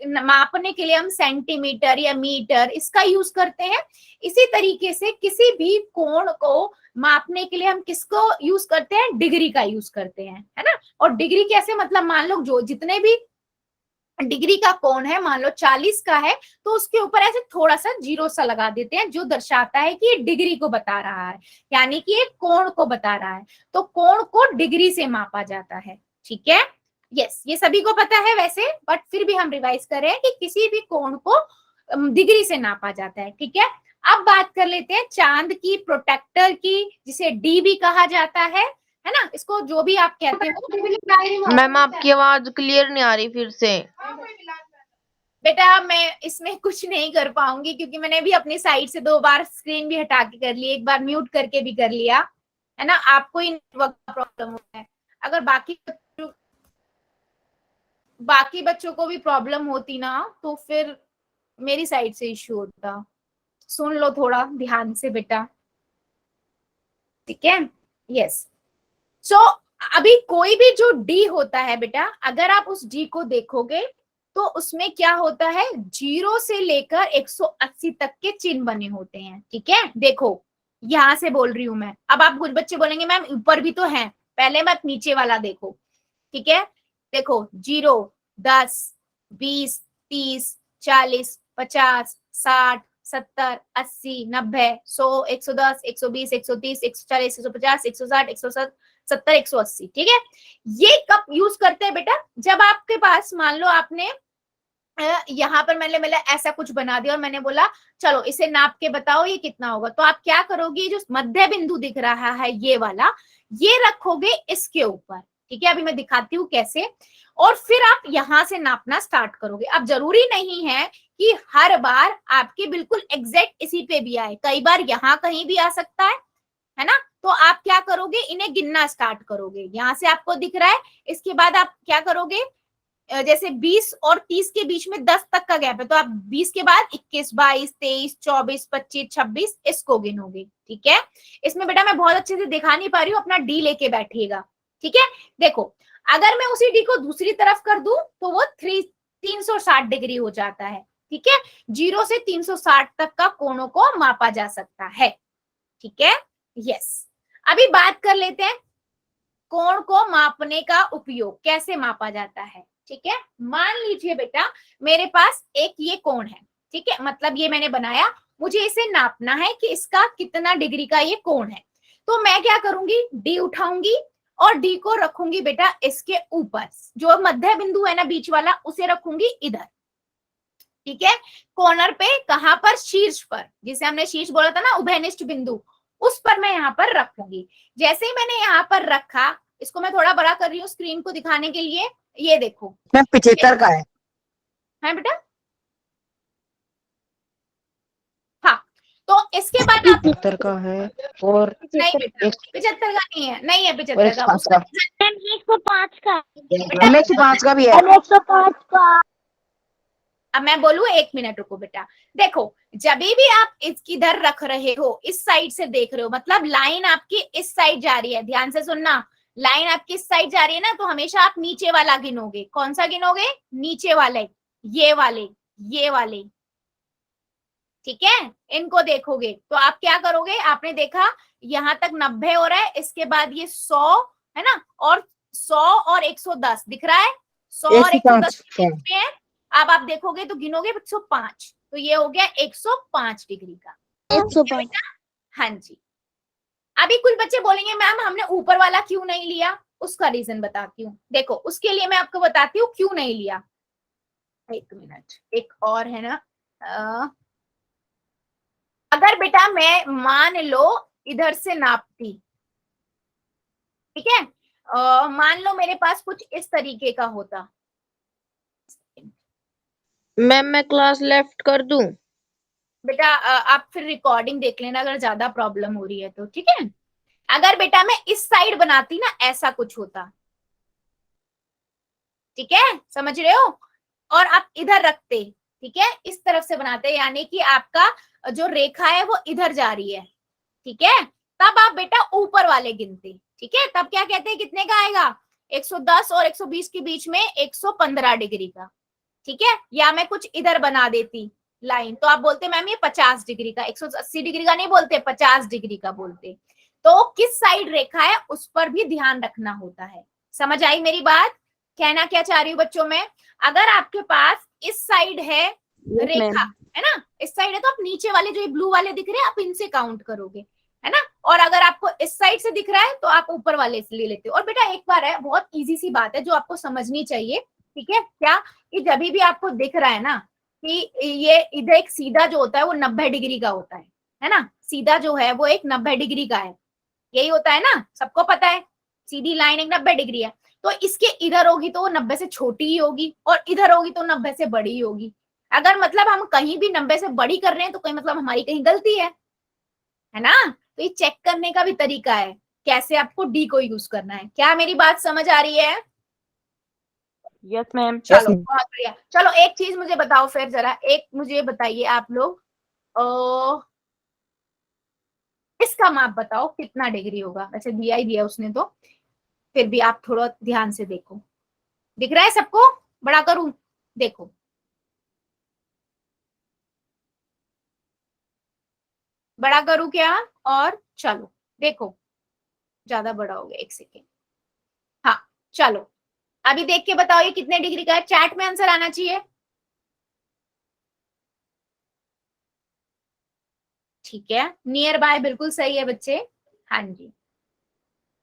मापने के लिए हम सेंटीमीटर या मीटर इसका यूज करते हैं। इसी तरीके से किसी भी कोण को मापने के लिए हम किसको यूज करते हैं, डिग्री का यूज करते हैं, है ना। और डिग्री कैसे, मतलब मान लो जो जितने भी डिग्री का कोण है, मान लो 40 का है, तो उसके ऊपर ऐसे थोड़ा सा जीरो सा लगा देते हैं जो दर्शाता है कि ये डिग्री को बता रहा है, यानी कि ये कोण को बता रहा है। तो कोण को डिग्री से मापा जाता है, ठीक है। यस, ये सभी को पता है वैसे, बट फिर भी हम रिवाइज कर रहे हैं कि किसी भी कोण को डिग्री से नापा जाता है, ठीक है। अब बात कर लेते हैं चांद की, प्रोटेक्टर की, जिसे डी भी कहा जाता है ना, इसको जो भी आप कहते हो। मैम आपकी आवाज क्लियर नहीं आ रही फिर से। बेटा मैं इसमें कुछ नहीं कर पाऊंगी, क्योंकि मैंने भी अपनी साइड से 2 बार स्क्रीन भी हटा के कर ली, एक बार म्यूट करके भी कर लिया, है ना। आपको ही नेटवर्क का प्रॉब्लम होता है, अगर बाकी बच्चों को भी प्रॉब्लम होती ना तो फिर मेरी साइड से इश्यू होता। सुन लो थोड़ा ध्यान से बेटा, ठीक है। यस, सो अभी कोई भी जो डी होता है बेटा, अगर आप उस डी को देखोगे तो उसमें क्या होता है, 0 से लेकर 180 तक के चिन्ह बने होते हैं, ठीक है। देखो यहां से बोल रही हूं मैं, अब आप कुछ बच्चे बोलेंगे मैम ऊपर भी तो है, पहले मत नीचे वाला देखो, ठीक है। देखो 0, 10, 20, 30, 40, 50, 60, 70, 80, 90, 100, 110, 120, 130, 140, 150, 160, 170, 180, ठीक है। ये कब यूज करते हैं बेटा, जब आपके पास मान लो आपने यहाँ पर मैंने ऐसा कुछ बना दिया और मैंने बोला चलो इसे नाप के बताओ ये कितना होगा, तो आप क्या करोगे, जो मध्य बिंदु दिख रहा है ये वाला, ये रखोगे इसके ऊपर, ठीक है। अभी मैं दिखाती हूँ कैसे, और फिर आप यहां से नापना स्टार्ट करोगे। अब जरूरी नहीं है कि हर बार आपके बिल्कुल एग्जैक्ट इसी पे भी आए, कई बार यहाँ कहीं भी आ सकता है ना। तो आप क्या करोगे, इन्हें गिनना स्टार्ट करोगे, यहाँ से आपको दिख रहा है, इसके बाद आप क्या करोगे, जैसे 20 और 30 के बीच में 10 तक का गैप है, तो आप 20 के बाद 21, 22, 23, 24, 25, 26 इसको गिनोगे, ठीक है। इसमें बेटा मैं बहुत अच्छे से दिखा नहीं पा रही हूँ, अपना डी लेके बैठिएगा, ठीक है। देखो अगर मैं उसी डी को दूसरी तरफ कर दूं तो वो 360 डिग्री हो जाता है, ठीक है। 0 से 360 तक का कोणों को मापा जा सकता है, ठीक है। यस, अभी बात कर लेते हैं कोण को मापने का उपयोग कैसे मापा जाता है, ठीक है। मान लीजिए बेटा मेरे पास एक ये कोण है, ठीक है, मतलब ये मैंने बनाया, मुझे इसे नापना है कि इसका कितना डिग्री का ये कोण है। तो मैं क्या करूंगी, डी उठाऊंगी और डी को रखूंगी बेटा इसके ऊपर, जो मध्य बिंदु है ना बीच वाला उसे रखूंगी इधर, ठीक है। कॉर्नर पे कहां पर, शीर्ष पर, जिसे हमने शीर्ष बोला था ना उभयनिष्ठ बिंदु, उस पर मैं यहाँ पर रखूंगी। जैसे ही मैंने यहाँ पर रखा, इसको मैं थोड़ा बड़ा कर रही हूँ स्क्रीन को दिखाने के लिए, ये देखो मैम 75 का है है बेटा? हाँ, तो इसके बाद आप 75 का है और नहीं बेटा, 75 का नहीं है, नहीं है और 75 का, 105 उसका का। 105 का बेटा 105 का भी है। 105 का। अब मैं बोलूं, 1 मिनट रुको बेटा। देखो, जब भी आप इसकी इधर रख रहे हो, इस साइड से देख रहे हो, मतलब लाइन आपकी इस साइड जा रही है, ध्यान से सुनना, लाइन आपकी इस साइड जा रही है ना, तो हमेशा आप नीचे वाला गिनोगे। कौन सा गिनोगे? नीचे वाले, ये वाले, ये वाले, ठीक है? इनको देखोगे तो आप क्या करोगे? आपने देखा यहां तक 90 हो रहा है, इसके बाद ये 100 है ना, और 100 और 110 दिख रहा है, 100 और 110 के बीच में है। अब आप देखोगे तो गिनोगे 105, तो ये हो गया 105 डिग्री का। 105। हाँ जी। अभी कुछ बच्चे बोलेंगे मैम हमने ऊपर वाला क्यों नहीं लिया, उसका रीजन बताती हूँ। देखो, उसके लिए मैं आपको बताती हूँ क्यों नहीं लिया। 1 मिनट, एक और है ना, अगर बेटा मैं मान लो इधर से नापती, ठीक है, मान लो मेरे पास कुछ इस तरीके का होता। मैम मैं क्लास लेफ्ट कर दूं? बेटा आप फिर रिकॉर्डिंग देख लेना अगर ज्यादा प्रॉब्लम हो रही है तो, ठीक है? अगर बेटा मैं इस साइड बनाती ना, ऐसा कुछ होता, ठीक है, समझ रहे हो, और आप इधर रखते, ठीक है, इस तरफ से बनाते, यानी कि आपका जो रेखा है वो इधर जा रही है, ठीक है, तब आप बेटा ऊपर वाले गिनते, ठीक है, तब क्या कहते हैं कितने का आएगा? 110 और 120 के बीच में 115 डिग्री का, ठीक है, या मैं कुछ इधर बना देती लाइन, तो आप बोलते मैम ये 50 डिग्री का, 180 डिग्री का नहीं बोलते, 50 डिग्री का बोलते। तो किस साइड रेखा है उस पर भी ध्यान रखना होता है। समझ आई मेरी बात? कहना क्या चाह रही हूँ बच्चों में, अगर आपके पास इस साइड है रेखा, है ना, इस साइड है, तो आप नीचे वाले जो ये ब्लू वाले दिख रहे हैं आप इनसे काउंट करोगे, है ना, और अगर आपको इस साइड से दिख रहा है तो आप ऊपर वाले से ले लेते हो। और बेटा एक बार है, बहुत इजी सी बात है जो आपको समझनी चाहिए, ठीक है, क्या कि जब भी आपको दिख रहा है ना कि ये इधर एक सीधा जो होता है वो 90 डिग्री का होता है ना, सीधा जो है वो एक 90 डिग्री का है, यही होता है ना, सबको पता है, सीधी लाइन एक 90 डिग्री है, तो इसके इधर होगी तो वो 90 से छोटी ही होगी, और इधर होगी तो 90 से बड़ी ही होगी। अगर मतलब हम कहीं भी 90 से बड़ी कर रहे हैं तो कोई मतलब हमारी कहीं गलती है ना, तो ये चेक करने का भी तरीका है कैसे आपको डी को यूज करना है। क्या मेरी बात समझ आ रही है? Yes ma'am. चलो बहुत बढ़िया। चलो एक चीज मुझे बताओ फिर जरा, एक मुझे बताइए आप लोग, इसका माप बताओ कितना डिग्री होगा। वैसे दिया ही दिया उसने तो, फिर भी आप थोड़ा ध्यान से देखो, दिख रहा है सबको? बड़ा करूं? देखो, बड़ा करूं क्या? और चलो देखो, ज्यादा बड़ा हो गया, 1 सेकेंड। हाँ चलो, अभी देख के बताओ ये कितने डिग्री का है, चैट में आंसर आना चाहिए। ठीक है, नियर बाय बिल्कुल सही है बच्चे, हाँ जी,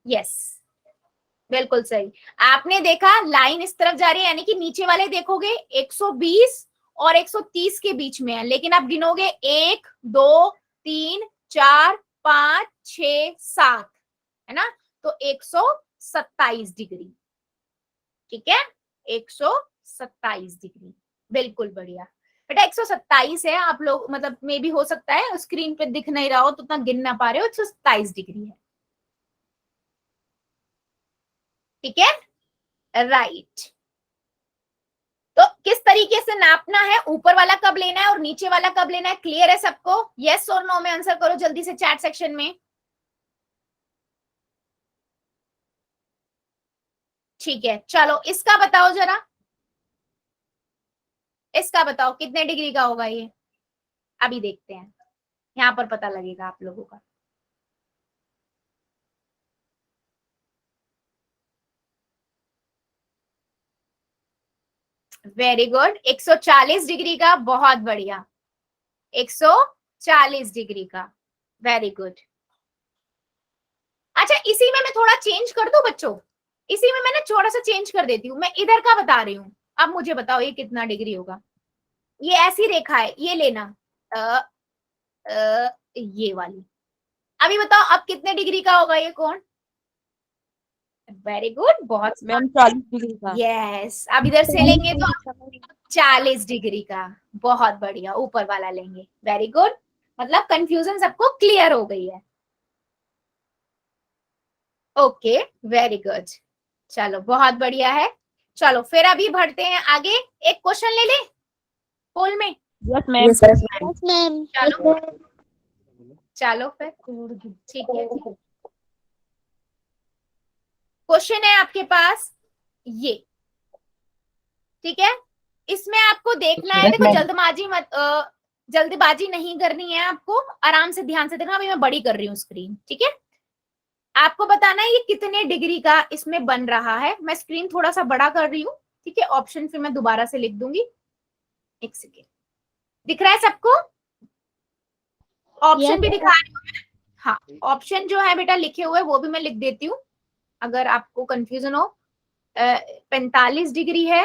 यस बिल्कुल सही। आपने देखा लाइन इस तरफ जा रही है, यानी कि नीचे वाले देखोगे 120 और 130 के बीच में है, लेकिन आप गिनोगे 1 2 3 4 5 6 7, है ना, तो 127 डिग्री, ठीक है, 127 डिग्री, बिल्कुल बढ़िया बेटा। 127 है, आप लोग मतलब मे भी हो सकता है स्क्रीन पे दिख नहीं रहा हो तो उतना गिन ना पा रहे हो, 127 डिग्री है, ठीक है, राइट। तो किस तरीके से नापना है, ऊपर वाला कब लेना है और नीचे वाला कब लेना है, क्लियर है सबको? यस और नो में आंसर करो जल्दी से चैट सेक्शन में। ठीक है, चलो इसका बताओ जरा, इसका बताओ कितने डिग्री का होगा ये, अभी देखते हैं, यहां पर पता लगेगा आप लोगों का। वेरी गुड, 140 डिग्री का, बहुत बढ़िया, 140 डिग्री का, वेरी गुड। अच्छा इसी में मैं थोड़ा चेंज कर दूं बच्चों, इसी में मैंने थोड़ा सा चेंज कर देती हूँ, मैं इधर का बता रही हूँ। अब मुझे बताओ ये कितना डिग्री होगा, ये ऐसी रेखा है, ये लेना ये वाली, अभी बताओ अब कितने डिग्री का होगा ये कोण? वेरी गुड, बहुत मैम 40 डिग्री का। यस। अब इधर से लेंगे तो 40 डिग्री का। बहुत बढ़िया, ऊपर वाला लेंगे। वेरी गुड, मतलब कंफ्यूजन सबको क्लियर हो गई है। ओके, वेरी गुड, चलो बहुत बढ़िया है। चलो फिर अभी बढ़ते हैं आगे। एक क्वेश्चन ले ले पोल में। Yes, ma'am. Yes, ma'am. Yes, ma'am. चलो चलो फिर, ठीक है। क्वेश्चन है आपके पास ये, ठीक है। इसमें आपको देखना है, Yes, देखो ma'am. जल्दबाजी नहीं करनी है आपको, आराम से ध्यान से देखना। अभी मैं बड़ी कर रही हूँ स्क्रीन, ठीक है। आपको बताना है ये कितने डिग्री का इसमें बन रहा है। मैं स्क्रीन थोड़ा सा बड़ा कर रही हूँ, ठीक है। ऑप्शन फिर मैं दोबारा से लिख दूंगी, एक सेकेंड। दिख रहा है सबको? ऑप्शन Yes, भी दिखा रही हूँ मैं। हाँ, ऑप्शन जो है बेटा लिखे हुए वो भी मैं लिख देती हूँ, अगर आपको कंफ्यूजन हो। 45 डिग्री है,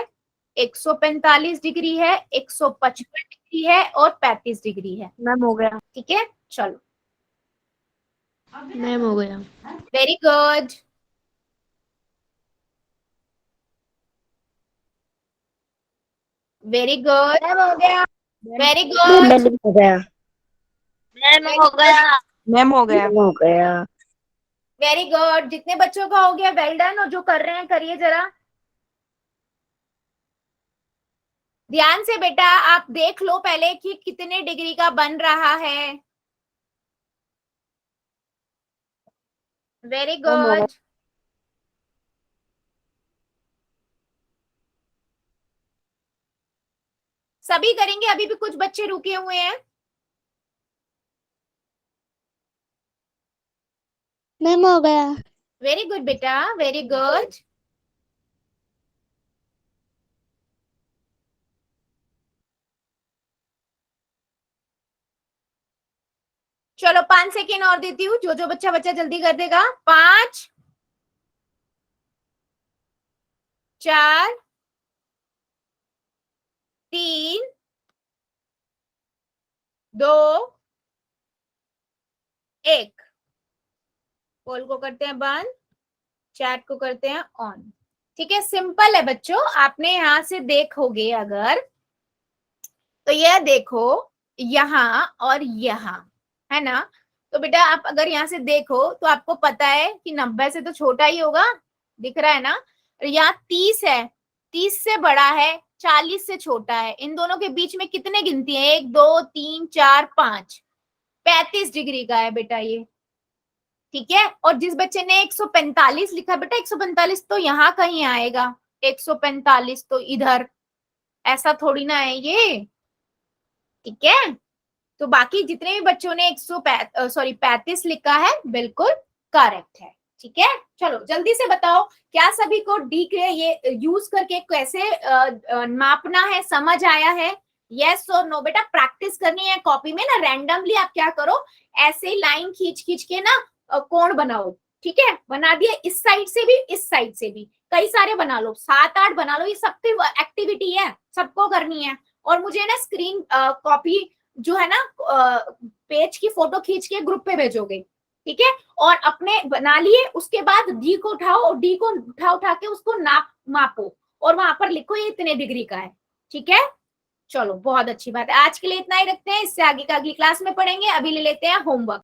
145 डिग्री है, 155 डिग्री है और 35 डिग्री है। मैम हो गया। ठीक है, चलो मैम हो गया। Very good. Very good, ma'am हो गया। वेरी गुड, हो गया। मैम हो गया। Ma'am हो गया। हो गया। Very good. जितने बच्चों का हो गया वेल डन, और जो कर रहे हैं करिए जरा ध्यान से बेटा। आप देख लो पहले कि कितने डिग्री का बन रहा है। Very good. सभी करेंगे, अभी भी कुछ बच्चे रुके हुए हैं। मैम हो गया। वेरी गुड बेटा, वेरी गुड। चलो 5 सेकेंड और देती हूँ, जो जो बच्चा जल्दी कर देगा। 5 4 3 2 1। पोल को करते हैं बंद, चैट को करते हैं ऑन। ठीक है, सिंपल है बच्चों। आपने यहां से देखोगे अगर, तो यह देखो यहाँ और यहाँ, है ना। तो बेटा आप अगर यहाँ से देखो तो आपको पता है कि 90 से तो छोटा ही होगा, दिख रहा है ना। और यहाँ 30 है, 30 से बड़ा है, 40 से छोटा है। इन दोनों के बीच में कितने गिनती है? 1 2 3 4 5, 35 डिग्री का है बेटा ये। ठीक है, और जिस बच्चे ने 145 लिखा बेटा, 145 तो यहाँ कहीं आएगा, 145 तो इधर, ऐसा थोड़ी ना है ये। ठीक है, तो बाकी जितने भी बच्चों ने 35 लिखा है बिल्कुल करेक्ट है। ठीक है, चलो जल्दी से बताओ, क्या सभी को डी के ये यूज करके कैसे मापना है समझ आया है? यस और नो बेटा, प्रैक्टिस करनी है कॉपी में ना। रैंडमली आप क्या करो, ऐसे लाइन खींच खींच के ना कोण बनाओ। ठीक है, बना दिया, इस साइड से भी इस साइड से भी, कई सारे बना लो, 7-8 बना लो। ये सबकी एक्टिविटी है, सबको करनी है। और मुझे ना स्क्रीन कॉपी जो है ना, पेज की फोटो खींच के ग्रुप पे भेजोगे। ठीक है, और अपने बना लिए, उसके बाद डी को उठाओ और डी को उठा के उसको मापो और वहां पर लिखो ये इतने डिग्री का है। ठीक है, चलो बहुत अच्छी बात है। आज के लिए इतना ही रखते हैं, इससे आगे का अगली क्लास में पढ़ेंगे। अभी ले लेते हैं होमवर्क।